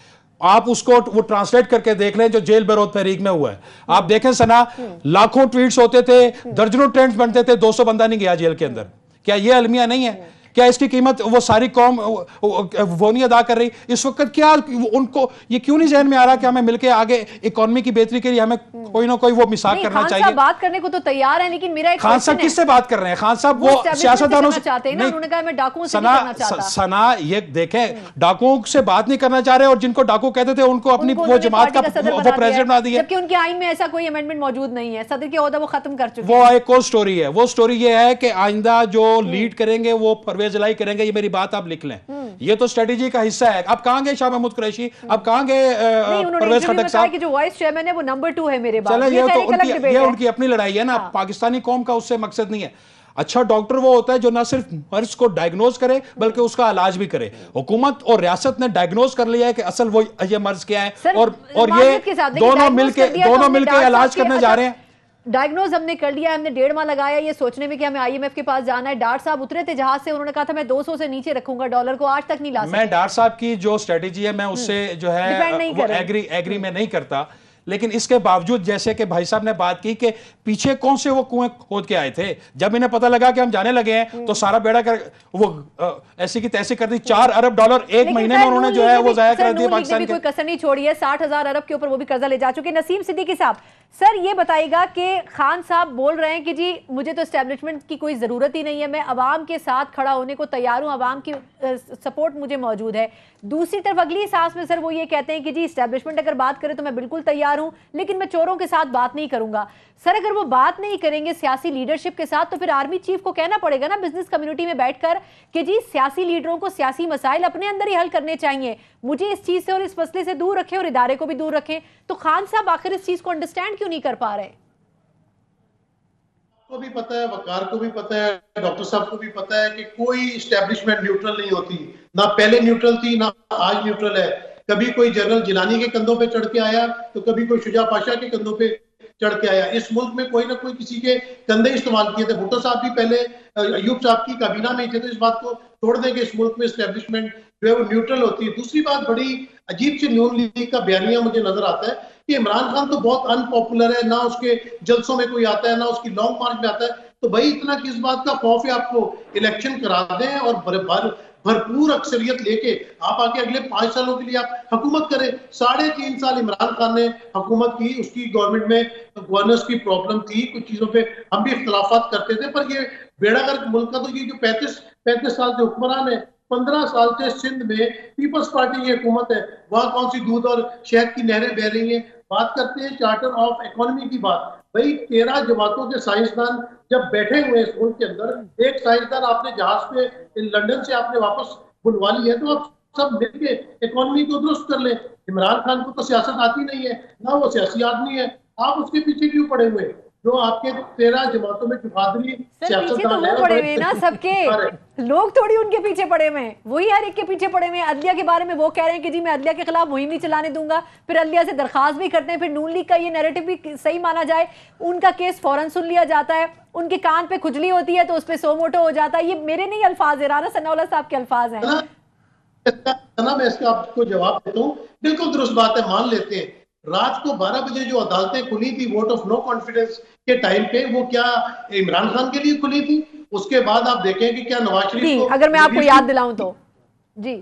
आप उसको वो ट्रांसलेट करके देख लें जो जेल बरोध तहरीक में हुआ है। आप देखें सना, लाखों ट्वीट्स होते थे, दर्जनों ट्रेंड्स बनते थे, 200 बंदा नहीं गया जेल के अंदर। क्या ये अलमिया नहीं है? क्या इसकी कीमत वो सारी कौम वो नहीं अदा कर रही इस वक्त? क्या उनको ये क्यों नहीं जहन में आ रहा कि हमें मिलकर आगे इकोनॉमी की बेहतरी के लिए हमें कोई ना कोई वो मिसाल करना चाहिए? बात करने को तो तैयार है, लेकिन मेरा खान साहब किससे बात कर रहे हैं? खान साहब वो सियासतदानों से चाहते हैं ना, उन्होंने कहा मैं डाकुओं से नहीं करना चाहता। सना ये देखें, डाकुओं से बात नहीं करना चाह रहे, और जिनको डाकू कहते थे उनको अपनी वो जमात का वो प्रेसिडेंट बना दिया, जबकि उनके आइन में ऐसा कोई अमेंडमेंट मौजूद नहीं है। सदर के ओहदा वो खत्म कर चुके हैं। वो एक और स्टोरी है। वो स्टोरी ये है कि आइंदा जो लीड करेंगे वो परवेज इलाही करेंगे। ये मेरी बात आप लिख लें, ये तो स्ट्रेटेजी का हिस्सा है। अब कहां गए शाह महमूद कुरैशी? अब कहां गए परवेज खटक साहब? कि जो वाइस चेयरमैन है वो नंबर 2 है मेरे बाद। चले, ये उनकी अपनी लड़ाई है ना, पाकिस्तानी कौम का उससे मकसद नहीं है। अच्छा डॉक्टर वो होता है जो ना सिर्फ मर्ज को डायग्नोज करे बल्कि उसका इलाज भी करे। हुकूमत और रियासत ने डायग्नोज कर लिया है कि असल वो ये मर्ज क्या है, और ये दोनों मिलकर इलाज करने जा रहे हैं। डायग्नोज हमने कर लिया, हमने 1.5 माह लगाया ये सोचने में कि हमें आईएमएफ के पास जाना है। डार साहब उतरे थे जहाज से, उन्होंने कहा था मैं 200 से नीचे रखूंगा डॉलर को, आज तक नहीं ला सके। मैं डार साहब की जो स्ट्रेटेजी है मैं उससे जो है वो एग्री में नहीं करता, लेकिन इसके बावजूद जैसे कि भाई साहब ने बात की कि पीछे कौन से वो कुएं खोद के आए थे, जब इन्हें पता लगा कि हम जाने लगे हैं तो सारा बेड़ा कर वो ऐसी की तैसी कर दी। 4 अरब डॉलर एक महीने में उन्होंने जो है वो जाया कर दिया पाकिस्तान के। कोई कसर नहीं छोड़ी है, 60,000 अरब के ऊपर वो भी कर्जा ले जा चुके। नसीम सिद्दीकी साहब, सर ये बताइएगा कि खान साहब बोल रहे हैं कि जी मुझे तो एस्टेब्लिशमेंट की कोई ज़रूरत ही नहीं है, मैं अवाम के साथ खड़ा होने को तैयार हूँ, अवाम की सपोर्ट मुझे मौजूद है। दूसरी तरफ अगली सांस में सर वो ये कहते हैं कि जी एस्टेब्लिशमेंट अगर बात करे तो मैं बिल्कुल तैयार हूँ, लेकिन मैं चोरों के साथ बात नहीं करूंगा। सर अगर वो बात नहीं करेंगे सियासी लीडरशिप के साथ तो फिर आर्मी चीफ को कहना पड़ेगा ना बिजनेस कम्युनिटी में बैठकर कि जी सियासी लीडरों को सियासी मसाइल अपने अंदर ही हल करने चाहिए, मुझे इस चीज से और इस मसले से दूर रखें और इदारे को भी दूर रखें। तो खान साहब आखिर इस चीज को अंडरस्टैंड क्यों नहीं कर पा रहे? को भी पता है, वकार को भी पता है, डॉक्टर साहब को भी पता है कि कोई एस्टेब्लिशमेंट न्यूट्रल नहीं होती, ना पहले न्यूट्रल थी ना आज न्यूट्रल है। कभी कोई जनरल जिलानी के कंधों पे चढ़ के आया तो कभी कोई शुजा पाशा के कंधों पे चढ़ के आया। इस मुल्क में कोई ना कोई किसी के कंधे इस्तेमाल किए थे। भुट्टो साहब भी पहले अयूब साहब की काबीना में थे, तो इस बात को तोड़ दें कि इस मुल्क में एस्टेब्लिशमेंट जो है वो न्यूट्रल होती है। दूसरी बात, बड़ी अजीब सी नून लीग का बयानिया मुझे नजर आता है कि इमरान खान तो बहुत अनपॉपुलर है, ना उसके जलसों में कोई आता है ना उसकी लॉन्ग मार्च में आता है, तो भाई इतना किस बात का खौफ है आपको? इलेक्शन करा दें और भरपूर अक्सरियत लेके आप आके अगले 5 सालों के लिए आप हुकूमत करें। 3.5 साल इमरान खान ने हुकूमत की, उसकी गवर्नमेंट में गवर्नेंस की प्रॉब्लम थी, कुछ चीजों पे हम भी इख्तलाफात करते थे, पर ये बेड़ागर्क मुल्क का तो ये जो 35 साल से हुक्मरान है, 15 साल से सिंध में पीपल्स पार्टी की हुकूमत है, वहां कौन सी दूध और शहद की नहरें बह रही हैं। बात करते हैं चार्टर ऑफ इकोनॉमी की बात, भाई 13 जमातों के साइंसदान जब बैठे हुए इस मुल्क के अंदर, एक साइंसदान आपने जहाज पे लंदन से आपने वापस बुलवा लिया, तो आप सब मिलके इकोनॉमी को दुरुस्त कर ले। इमरान खान को तो सियासत आती नहीं है, ना वो सियासी आदमी है, आप उसके पीछे क्यों पड़े हुए? जो आपके 13 जमातों में जुफादरी सियासतदान है, पड़े हुए ना सबके लोग थोड़ी उनके पीछे पड़े हुए हैं, वही हर एक के पीछे पड़े हुए हैं। अदलिया के बारे में वो कह रहे हैं कि जी मैं अदलिया के खिलाफ मुहिम नहीं चलाने दूंगा, फिर अदलिया से दरखास्त भी करते हैं, फिर नून लीग का ये नैरेटिव भी सही माना जाए, उनका केस फौरन सुन लिया जाता है, उनके कान पे खुजली होती है तो उस पर सो मोटो हो जाता है। ये मेरे नहीं अल्फाज है, राना सनाउल्लाह साहब के अल्फाज हैं। मैं इसका आपको जवाब देता हूँ, बिल्कुल दुरुस्त बात है, मान लेते हैं। रात को 12 बजे जो अदालतें खुली थी वोट ऑफ नो कॉन्फिडेंस के टाइम पे, वो क्या इमरान खान के लिए खुली थी? उसके बाद आप देखें कि क्या नवाज शरीफ को, अगर मैं आपको याद दिलाऊं तो जी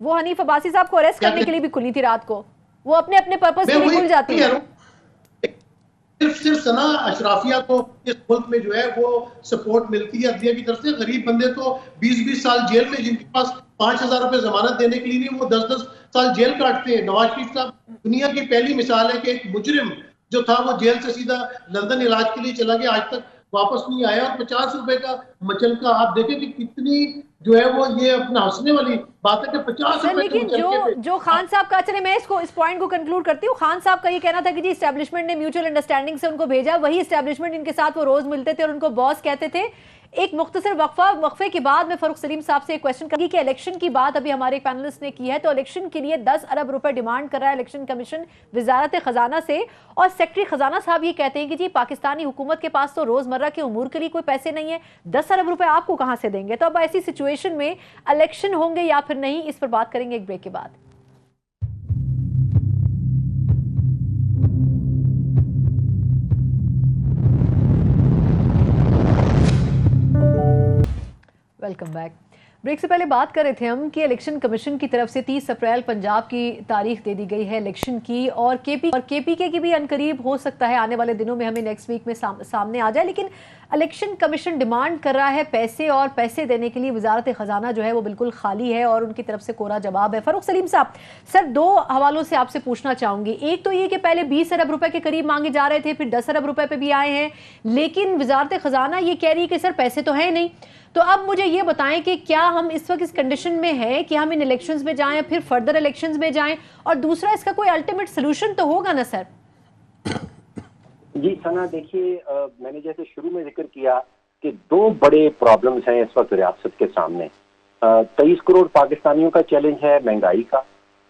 वो हनीफ अब्बासी साहब को अरेस्ट करने के लिए भी खुली थी रात को, वो अपने पर्पस के लिए खुल जाती है। सिर्फ सना अशराफिया को इस मुल्क में जो है वो सपोर्ट मिलती है अदलिया की तरफ से। गरीब बंदे तो 20-20 साल जेल में, जिनके पास 5,000 रुपए जमानत देने के लिए नहीं, वो 10-10 साल जेल काटते हैं। नवाज शरीफ साहब दुनिया की पहली मिसाल है कि एक मुजरिम जो था वो जेल से सीधा लंदन इलाज के लिए चला गया, आज तक वापस नहीं आया। और 50 रुपए का मचलका, आप देखें कि कितनी जो है वो ये अपना हंसने वाली बात है कि 50 रुपए के लेकिन जो खान साहब का, चले मैं इस पॉइंट को कंक्लूड करती हूँ। खान साहब का ये कहना था कि जी एस्टैब्लिशमेंट ने म्यूचुअल अंडरस्टैंडिंग से उनको भेजा, वही एस्टैब्लिशमेंट इनके साथ वो रोज मिलते थे और उनको बॉस कहते थे। एक मुख्तसर वक्फे के बाद मैं फारूक सलीम साहब से एक क्वेश्चन करूंगी कि इलेक्शन की बात अभी हमारे एक पैनलिस्ट ने की है, तो इलेक्शन के लिए 10 अरब रुपए डिमांड कर रहा है इलेक्शन कमीशन वजारत खजाना से, और सेक्रेटरी खजाना साहब ये कहते हैं कि जी पाकिस्तानी हुकूमत के पास तो रोजमर्रा के उमूर के लिए कोई पैसे नहीं है, 10 अरब रुपए आपको कहां से देंगे। तो अब ऐसी सिचुएशन में इलेक्शन होंगे या फिर नहीं, इस पर बात करेंगे एक ब्रेक के बाद। Welcome back. ब्रेक से पहले बात कर रहे थे हम कि इलेक्शन कमीशन की तरफ से 30 अप्रैल पंजाब की तारीख दे दी गई है इलेक्शन की, और केपीके की भी अनकरीब हो सकता है आने वाले दिनों में हमें नेक्स्ट वीक में सामने आ जाए। लेकिन इलेक्शन कमीशन डिमांड कर रहा है पैसे, और पैसे देने के लिए वजारत खजाना जो है वो बिल्कुल खाली है और उनकी तरफ से कोरा जवाब है। फारूक सलीम साहब, सर 2 हवालों से आपसे पूछना चाहूंगी। एक तो ये कि पहले 20 अरब रुपए के करीब मांगे जा रहे थे, फिर 10 अरब रुपए पे भी आए हैं, लेकिन वजारत खजाना ये कह रही है कि सर पैसे तो है नहीं। तो अब मुझे ये बताएं कि क्या हम इस वक्त इस कंडीशन में हैं कि हम इन इलेक्शंस में जाएं, फिर फर्दर इलेक्शंस में जाएं, और दूसरा इसका कोई अल्टीमेट सोल्यूशन तो होगा ना सर? जी सना, देखिए मैंने जैसे शुरू में जिक्र किया कि 2 बड़े प्रॉब्लम्स हैं इस वक्त रियासत के सामने। 23 करोड़ पाकिस्तानियों का चैलेंज है महंगाई का,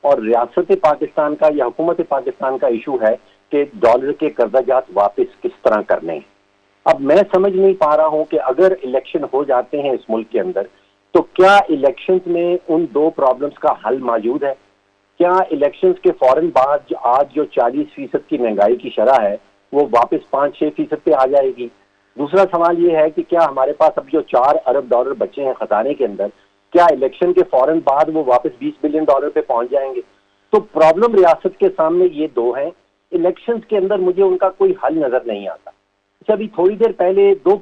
और रियासत पाकिस्तान का या हुकूमत पाकिस्तान का इशू है कि डॉलर के कर्जाजात वापस किस तरह करने हैं। अब मैं समझ नहीं पा रहा हूं कि अगर इलेक्शन हो जाते हैं इस मुल्क के अंदर, तो क्या इलेक्शंस में उन 2 प्रॉब्लम्स का हल मौजूद है? क्या इलेक्शंस के फौरन बाद आज जो 40% की महंगाई की शरह है वो वापस 5-6% पे आ जाएगी? दूसरा सवाल ये है कि क्या हमारे पास अब जो 4 अरब डॉलर बचे हैं खजाने के अंदर, क्या इलेक्शन के फौरन बाद वो वापस 20 बिलियन डॉलर पे पहुंच जाएंगे? तो प्रॉब्लम रियासत के सामने ये 2 हैं। इलेक्शंस के अंदर मुझे उनका कोई हल नजर नहीं आता। अभी थोड़ी देर पहले 2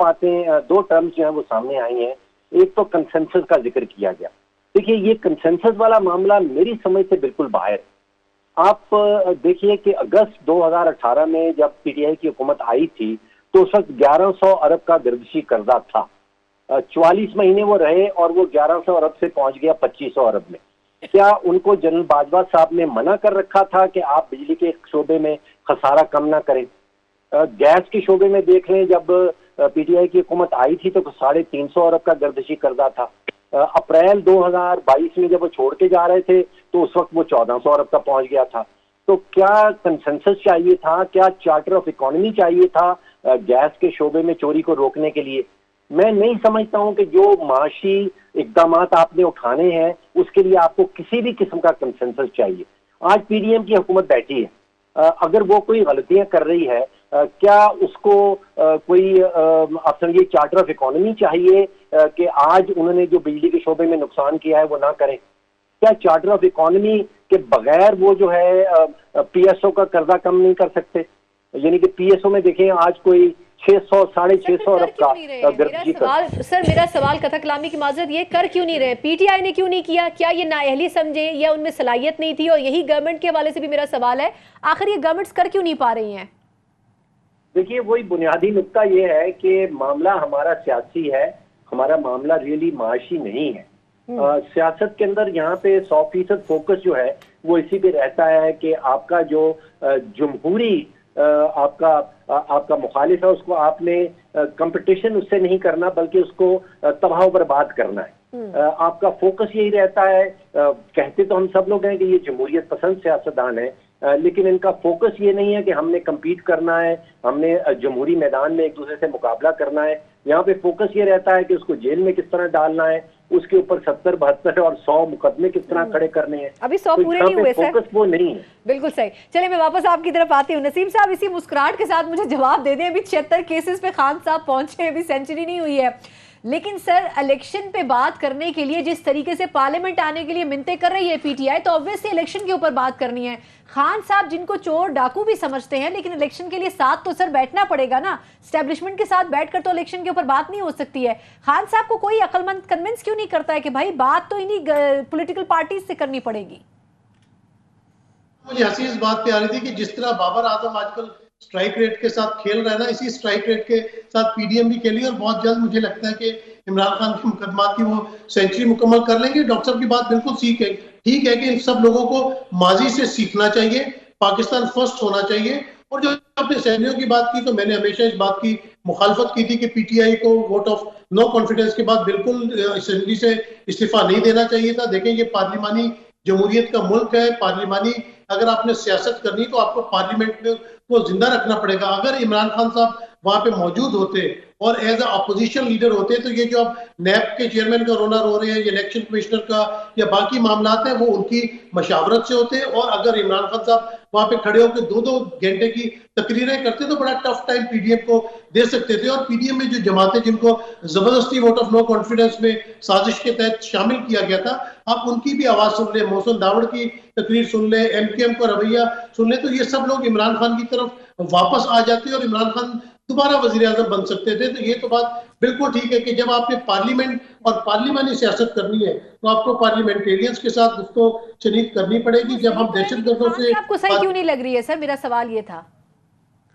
टर्म्स जो है वो सामने आई हैं। एक तो कंसेंसस का जिक्र किया गया। देखिए, ये कंसेंसस वाला मामला मेरी समझ से बिल्कुल बाहर है। आप देखिए कि अगस्त 2018 में जब पीटीआई की हुकूमत आई थी तो उस वक्त 1100 अरब का गर्दिशी कर्जा था। 44 महीने वो रहे और वो 1100 अरब से पहुंच गया 2500 अरब में। क्या उनको जनरल बाजवा साहब ने मना कर रखा था कि आप बिजली के शोबे में खसारा कम ना करें? गैस के शोबे में देख लें, जब पीटीआई की हुकूमत आई थी तो 350 अरब का गर्दिशी कर्जा था। अप्रैल 2022 में जब वो छोड़ के जा रहे थे तो उस वक्त वो 1400 अरब का पहुंच गया था। तो क्या कंसेंसस चाहिए था? क्या चार्टर ऑफ इकोनॉमी चाहिए था गैस के शोबे में चोरी को रोकने के लिए? मैं नहीं समझता हूं कि जो माशी इकदाम आपने उठाने हैं उसके लिए आपको किसी भी किस्म का कंसेंसस चाहिए। आज पीडीएम की हुकूमत बैठी है, अगर वो कोई गलतियां कर रही है, क्या उसको कोई असल ये चार्टर ऑफ इकोनॉमी चाहिए कि आज उन्होंने जो बिजली के शोबे में नुकसान किया है वो ना करें? क्या चार्टर ऑफ इकोनॉमी के बगैर वो जो है पीएसओ का कर्जा कम नहीं कर सकते? यानी कि पीएसओ में देखें आज कोई 600-650 अरब का गर्दिशी कर। सर मेरा सवाल कथक कलामी की माजरत, ये कर क्यों नहीं रहे? पीटीआई ने क्यों नहीं किया? क्या ये नाअहली समझे या उनमें सलाहियत नहीं थी? और यही गवर्नमेंट के हवाले से भी मेरा सवाल है, आखिर ये गवर्नमेंट्स कर क्यों नहीं पा रही हैं? देखिए, वही बुनियादी नुक्ता ये है कि मामला हमारा सियासी है, हमारा मामला रियली माशी नहीं है। सियासत के अंदर यहाँ पे 100% फोकस जो है वो इसी पे रहता है कि आपका जो जमहूरी आपका मुखालिफ है उसको आपने कंपटीशन उससे नहीं करना बल्कि उसको तबाह बर्बाद करना है। आपका फोकस यही रहता है। कहते तो हम सब लोग हैं कि ये जमहूरियत पसंद सियासतदान है, लेकिन इनका फोकस ये नहीं है कि हमने कम्पीट करना है, हमने जमहूरी मैदान में एक दूसरे से मुकाबला करना है। यहाँ पे फोकस ये रहता है कि उसको जेल में किस तरह डालना है, उसके ऊपर 70, 72 और 100 मुकदमे किस तरह खड़े करने हैं। अभी 100 पूरे नहीं हुए सर, फोकस वो नहीं है। बिल्कुल सही। चलिए मैं वापस आपकी तरफ आती हूँ। नसीम साहब इसी मुस्कुराहट के साथ मुझे जवाब दे दें, अभी 76 केसेस पे खान साहब पहुंचे, अभी सेंचुरी नहीं हुई है। लेकिन सर इलेक्शन पे बात करने के लिए जिस तरीके से पार्लियामेंट आने के लिए मिन्नतें कर रही है पीटीआई, तो ऑब्वियसली इलेक्शन के ऊपर बात करनी है। खान साहब जिनको चोर डाकू भी समझते हैं, लेकिन इलेक्शन के लिए साथ तो सर बैठना पड़ेगा ना। स्टैब्लिशमेंट के साथ बैठकर तो इलेक्शन के ऊपर बात नहीं हो सकती है। खान साहब को कोई अक्लमंद कन्विंस क्यों नहीं करता है कि भाई बात तो इन्हीं पॉलिटिकल पार्टीज से करनी पड़ेगी? मुझे हंसी इस बात पे आ रही थी कि जिस तरह बाबर आजम आजकल स्ट्राइक रेट के साथ खेल रहा है ना, इसी स्ट्राइक रेट के साथ पीडीएम भी खेली और बहुत जल्द मुझे लगता है कि इमरान खान के मुकदमात की वो सेंचुरी मुकम्मल कर लेंगे। डॉक्टर साहब की बात बिल्कुल ठीक है कि इन सब लोगों को माजी से सीखना चाहिए, पाकिस्तान फर्स्ट होना चाहिए। और जो आपने असेंबलियों की बात की, तो मैंने हमेशा इस बात की मुखालफत की थी कि पीटीआई को वोट ऑफ नो कॉन्फिडेंस के बाद बिल्कुल असेंबली से इस्तीफा नहीं देना चाहिए था। देखें, ये पार्लिमानी जमहूरियत का मुल्क है। पार्लिमानी अगर आपने सियासत करनी तो आपको पार्लियामेंट में को जिंदा रखना पड़ेगा। अगर इमरान खान साहब वहां पे मौजूद होते और एज अ अपोजिशन लीडर होते, तो ये जो अब नैब के चेयरमैन का रोना रो रहे हैं, ये इलेक्शन कमिश्नर का या बाकी मामला है, वो उनकी मशावरत से होते। और अगर इमरान खान साहब वहां पे खड़े होकर 2-2 घंटे की तकरीरें करते तो बड़ा टफ टाइम पीडीएम को दे सकते थे। और पीडीएम में जो जमातें जिनको जबरदस्ती वोट ऑफ नो कॉन्फिडेंस में साजिश के तहत शामिल किया गया था, आप उनकी भी आवाज सुन ले, मोहसिन दावड़ की तकरीर सुन ले, एमकेएम का रवैया सुन ले, तो ये सब लोग इमरान खान की तरफ वापस आ जाते और इमरान खान दोबारा वजीर आजम बन सकते थे। तो ये तो बात बिल्कुल ठीक है कि जब आपने पार्लियामेंट और पार्लिमानी सियासत करनी है तो आपको पार्लियामेंटेरियंस के साथ उसको शरीक करनी पड़ेगी। जब हम दहशतगर्दों से आपको सही क्यों नहीं लग रही है सर? मेरा सवाल ये था।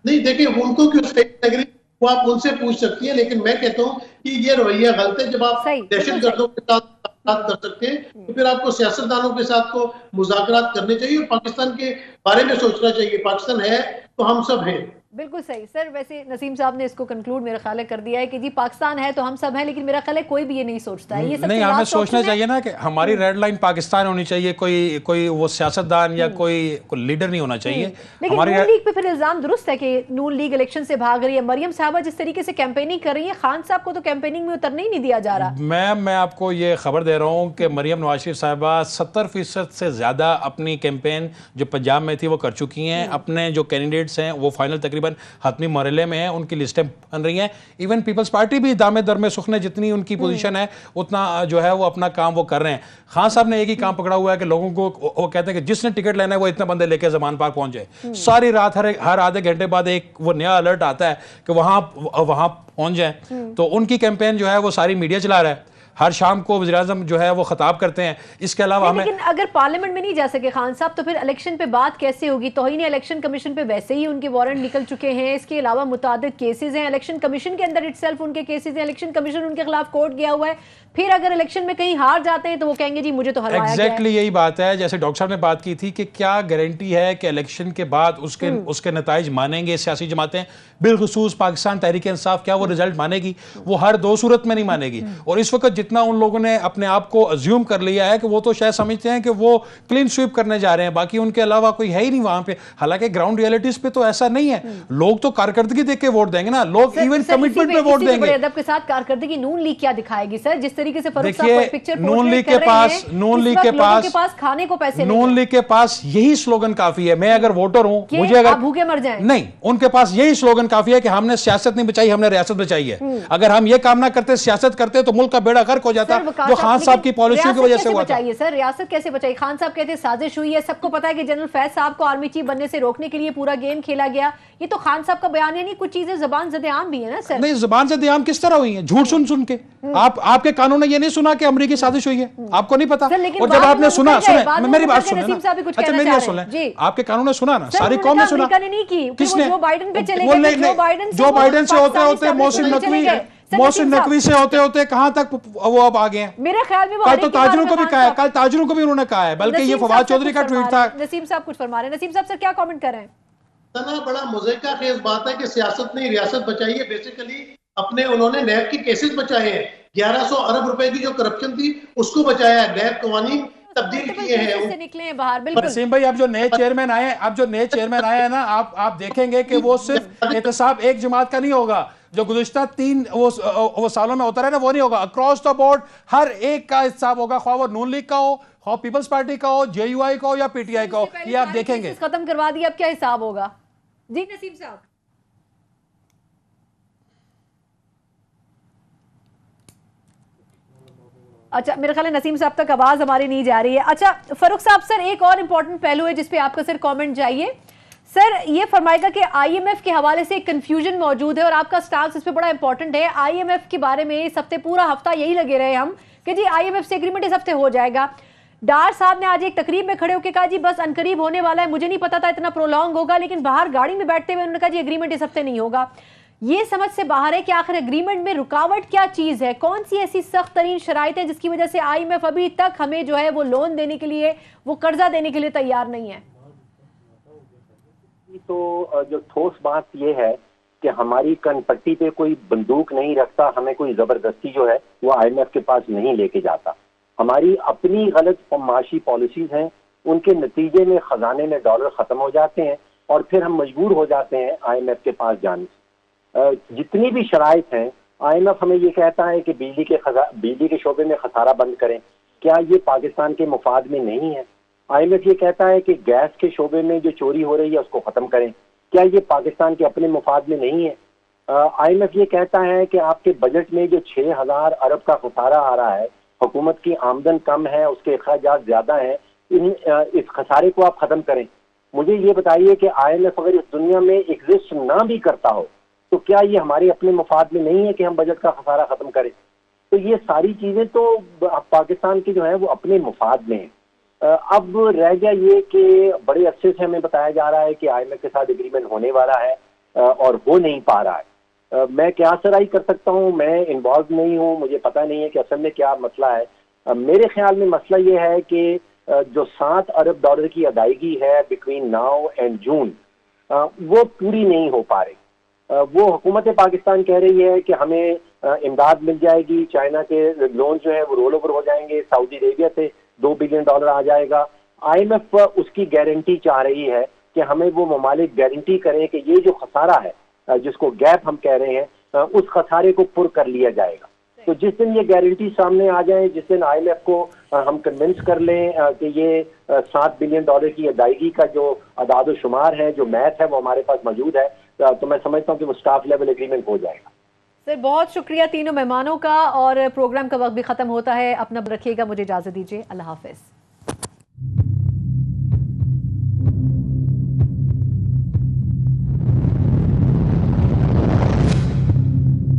नहीं, देखिए, उनको क्यों सही लग रही वो आप उनसे पूछ सकती है, लेकिन मैं कहता हूँ कि ये रवैया गलत है। जब आप दहशतगर्दों के साथ बात कर सकते हैं तो फिर आपको सियासतदानों के साथ को मुज़ाकरात करने चाहिए और पाकिस्तान के बारे में सोचना चाहिए। पाकिस्तान है तो हम सब हैं। बिल्कुल सही सर। वैसे नसीम साहब ने इसको कंक्लूड मेरा ख्याल है कर दिया है कि जी पाकिस्तान है तो हम सब हैं, लेकिन मेरा ख्याल है कोई भी ये नहीं सोचता है। ये नहीं, हमें सोचना चाहिए ना कि हमारी रेड लाइन पाकिस्तान होनी चाहिए। कोई वो सियासतदान या कोई लीडर नहीं होना चाहिए। लेकिन नून लीग पे फिर इल्जाम दुरुस्त है कि नून लीग इलेक्शन से भाग रही है। मरियम साहबा जिस तरीके से कैंपेनिंग कर रही है, खान साहब को तो कैंपेनिंग में उतरने ही नहीं दिया जा रहा। मैं आपको ये खबर दे रहा हूँ कि मरियम नवाज शरीफ साहबा 70% से ज्यादा अपनी कैंपेन जो पंजाब में थी वो कर चुकी हैं। अपने जो कैंडिडेट्स हैं वो फाइनल तकरीबन हतमी मरहले में है, उनकी लिस्टें बन रही हैं। इवन पीपल्स पार्टी भी दामे दरमे सुखने जितनी उनकी पोजीशन है उतना जो है वो अपना काम वो कर रहे हैं। खान साहब ने एक ही काम पकड़ा हुआ है कि लोगों को वो कहते हैं कि जिसने टिकट लेना है वो इतने बंदे लेके जमान पार्क पहुंच जाए। सारी रात हर आधे घंटे बाद एक वो नया अलर्ट आता है कि वहां पहुंच जाए। तो उनकी कैंपेन जो है वो सारी मीडिया चला रहा है। हर शाम को वज़ीर-ए-आज़म जो है वो खिताब करते हैं। इसके अलावा हमें, लेकिन अगर पार्लियामेंट में नहीं जा सके खान साहब तो फिर इलेक्शन पे बात कैसे होगी? तौहीन इलेक्शन कमीशन पे वैसे ही उनके वारंट निकल चुके हैं। इसके अलावा मुतादिद केसेस हैं इलेक्शन कमीशन के अंदर इटसेल्फ, उनके केसेस हैं। इलेक्शन कमीशन उनके खिलाफ कोर्ट गया हुआ है। फिर अगर इलेक्शन में कहीं हार जाते हैं तो वो कहेंगे जी मुझे तो हरवाया गया है। एग्जैक्टली यही बात है। जैसे डॉक्टर साहब ने बात की थी कि क्या गारंटी है कि इलेक्शन के बाद उसके नताइज मानेंगे सियासी जमातें, बिलखुसूस पाकिस्तान तहरीक इंसाफ, क्या वो रिजल्ट मानेगी? वो हर दो सूरत में नहीं मानेगी। और इस वक्त जितना उन लोगों ने अपने आप को अज्यूम कर लिया है कि वो तो शायद समझते हैं कि वो क्लीन स्वीप करने जा रहे हैं, बाकी उनके अलावा कोई है ही नहीं वहां पे। हालांकि ग्राउंड रियलिटीज पे तो ऐसा नहीं है। लोग तो कारकर्दगी देख के वोट देंगे ना, लोग इवन कमिटमेंट पे वोट देंगे। अदब के साथ कारकर्दगी नून लीग क्या दिखाएगी सर? जिस तरीके से नून लीग के पास खाने को पैसे, नून लीग के पास यही स्लोगन काफी है। मैं अगर वोटर हूं, मुझे अगर भूखे मर जाएं, नहीं, उनके पास यही स्लोगन काफी है कि हमने सियासत नहीं बचाई, हमने रियासत बचाई है। अगर हम ये काम ना करते, सियासत करते, तो मुल्क का बेड़ा गर्क हो जाता, जो खान साहब की पॉलिसी की वजह से हुआ था। सर रियासत कैसे बचाई? खान साहब कहते साजिश हुई है। सबको पता है कि जनरल फैज साहब को आर्मी चीफ बनने से रोकने के लिए पूरा गेम खेला गया। ये तो खान साहब का बयान है, नहीं कुछ चीजें ज़बान ज़द-ए-आम भी है ना सर। नहीं, ज़बान ज़द-ए-आम किस तरह हुई है? झूठ सुन के। आपके कानून ने ये नहीं सुना कि अमेरिकी साजिश हुई है? आपको नहीं पता? और जब आपने सुना, मेरी बात सुने ना, अच्छा मेरी बात सुन लें। आपके कानून ने सुना ना, सारी कौम ने सुना। किसने? जो बाइडेन पे चले गए, जो बाइडेन से होते मोहसिन नकवी से होते कहां तक वो अब आ गए हैं? मेरे ख्याल में कल तो ताजरों को भी कहा है, कल ताजरों को भी उन्होंने कहा है, बल्कि ये फवाद चौधरी का ट्वीट था। नसीम साहब कुछ फरमा रहे हैं। नसीम साहब सर क्या कमेंट कर रहे हैं? बड़ा मुज़क्का खेज बात है कि सियासत ने रियासत बचाई है। बेसिकली अपने उन्होंने नैब की केसेस बचाए हैं। 1100 अरब रुपए की जो करप्शन थी उसको बचाया है। नैब कवानीन तब्दील किए हैं, निकले हैं बाहर। बिल्कुल नसीम भाई, अब जो नए चेयरमैन आए हैं ना, आप देखेंगे कि वो सिर्फ एहतसाब एक जमात का नहीं होगा। जो गुज़िश्ता 3 वो सालों में होता रहा ना, वो नहीं होगा। अक्रॉस द बोर्ड हर एक का हिसाब होगा, ख्वाह वो नून लीग का हो, ख्वाह पीपल्स पार्टी का हो, जेयूआई का हो या पीटीआई का हो। ये आप देखेंगे। खत्म करवा दिया, अब क्या हिसाब होगा? जी नसीम साहब। अच्छा, मेरे ख्याल है नसीम साहब तक आवाज हमारी नहीं जा रही है। अच्छा फरूख साहब, सर एक और इम्पोर्टेंट पहलू है जिसपे आपका सर कमेंट चाहिए। सर ये फरमाएगा कि आईएमएफ के हवाले से एक कंफ्यूजन मौजूद है और आपका स्टांस इस पे बड़ा इंपॉर्टेंट है। आईएमएफ के बारे में इस हफ्ते पूरा हफ्ता यही लगे रहे हम कि जी आईएमएफ से एग्रीमेंट इस हफ्ते हो जाएगा। डार साहब ने आज एक तकरीब में खड़े होकर कहा जी बस अनकरीब होने वाला है, मुझे नहीं पता था इतना प्रोलॉन्ग होगा, लेकिन बाहर गाड़ी में बैठते हुए उन्होंने कहा जी एग्रीमेंट इस हफ्ते नहीं होगा। ये समझ से बाहर है कि आखिर एग्रीमेंट में रुकावट क्या चीज है, कौन सी ऐसी सख्त तरीन शराइत है जिसकी वजह से आईएमएफ अभी तक हमें जो है वो लोन देने के लिए, वो कर्जा देने के लिए तैयार नहीं है। तो जो ठोस बात यह है कि हमारी कनपट्टी पे कोई बंदूक नहीं रखता, हमें कोई जबरदस्ती जो है वो आईएमएफ के पास नहीं लेके जाता। हमारी अपनी गलत माशी पॉलिसीज हैं, उनके नतीजे में खजाने में डॉलर खत्म हो जाते हैं और फिर हम मजबूर हो जाते हैं आईएमएफ के पास जाने। जितनी भी शराइत हैं, आईएमएफ हमें ये कहता है कि बिजली के शोबे में खसारा बंद करें, क्या ये पाकिस्तान के मुफाद में नहीं है? आईएमएफ ये कहता है कि गैस के शोबे में जो चोरी हो रही है उसको खत्म करें, क्या ये पाकिस्तान के अपने मुफाद में नहीं है? आईएमएफ ये कहता है कि आपके बजट में जो 6000 अरब का खसारा आ रहा है, हुकूमत की आमदन कम है, उसके अखराजात ज्यादा हैं, इस खसारे को आप खत्म करें। मुझे ये बताइए कि आईएमएफ अगर इस दुनिया में एग्जिस्ट ना भी करता हो तो क्या ये हमारे अपने मुफाद में नहीं है कि हम बजट का खसारा खत्म करें? तो ये सारी चीजें तो पाकिस्तान की जो है वो अपने मुफाद में है। अब रह गया ये कि बड़े अच्छे से हमें बताया जा रहा है कि आईएमएफ के साथ एग्रीमेंट होने वाला है और हो नहीं पा रहा है। मैं क्या सराई कर सकता हूँ, मैं इन्वॉल्व नहीं हूँ, मुझे पता नहीं है कि असल में क्या मसला है। मेरे ख्याल में मसला ये है कि जो 7 अरब डॉलर की अदायगी है बिटवीन नाउ एंड जून, वो पूरी नहीं हो पा रही। वो हुकूमत पाकिस्तान कह रही है कि हमें इमदाद मिल जाएगी, चाइना के लोन जो है वो रोल ओवर हो जाएंगे, सऊदी अरेबिया से $2 बिलियन आ जाएगा। आईएमएफ उसकी गारंटी चाह रही है कि हमें वो ममालिक गारंटी करें कि ये जो खसारा है जिसको गैप हम कह रहे हैं, उस खसारे को पुर कर लिया जाएगा। तो जिस दिन ये गारंटी सामने आ जाए, जिस दिन आईएमएफ को हम कन्विंस कर लें कि ये $7 बिलियन की अदायगी का जो अदाद शुमार है, जो मैथ है वो हमारे पास मौजूद है, तो मैं समझता हूँ कि वो स्टाफ लेवल एग्रीमेंट हो जाएगा। सर बहुत शुक्रिया तीनों मेहमानों का, और प्रोग्राम का वक्त भी खत्म होता है। अपना रखिएगा, मुझे इजाजत दीजिए, अल्लाह हाफिज।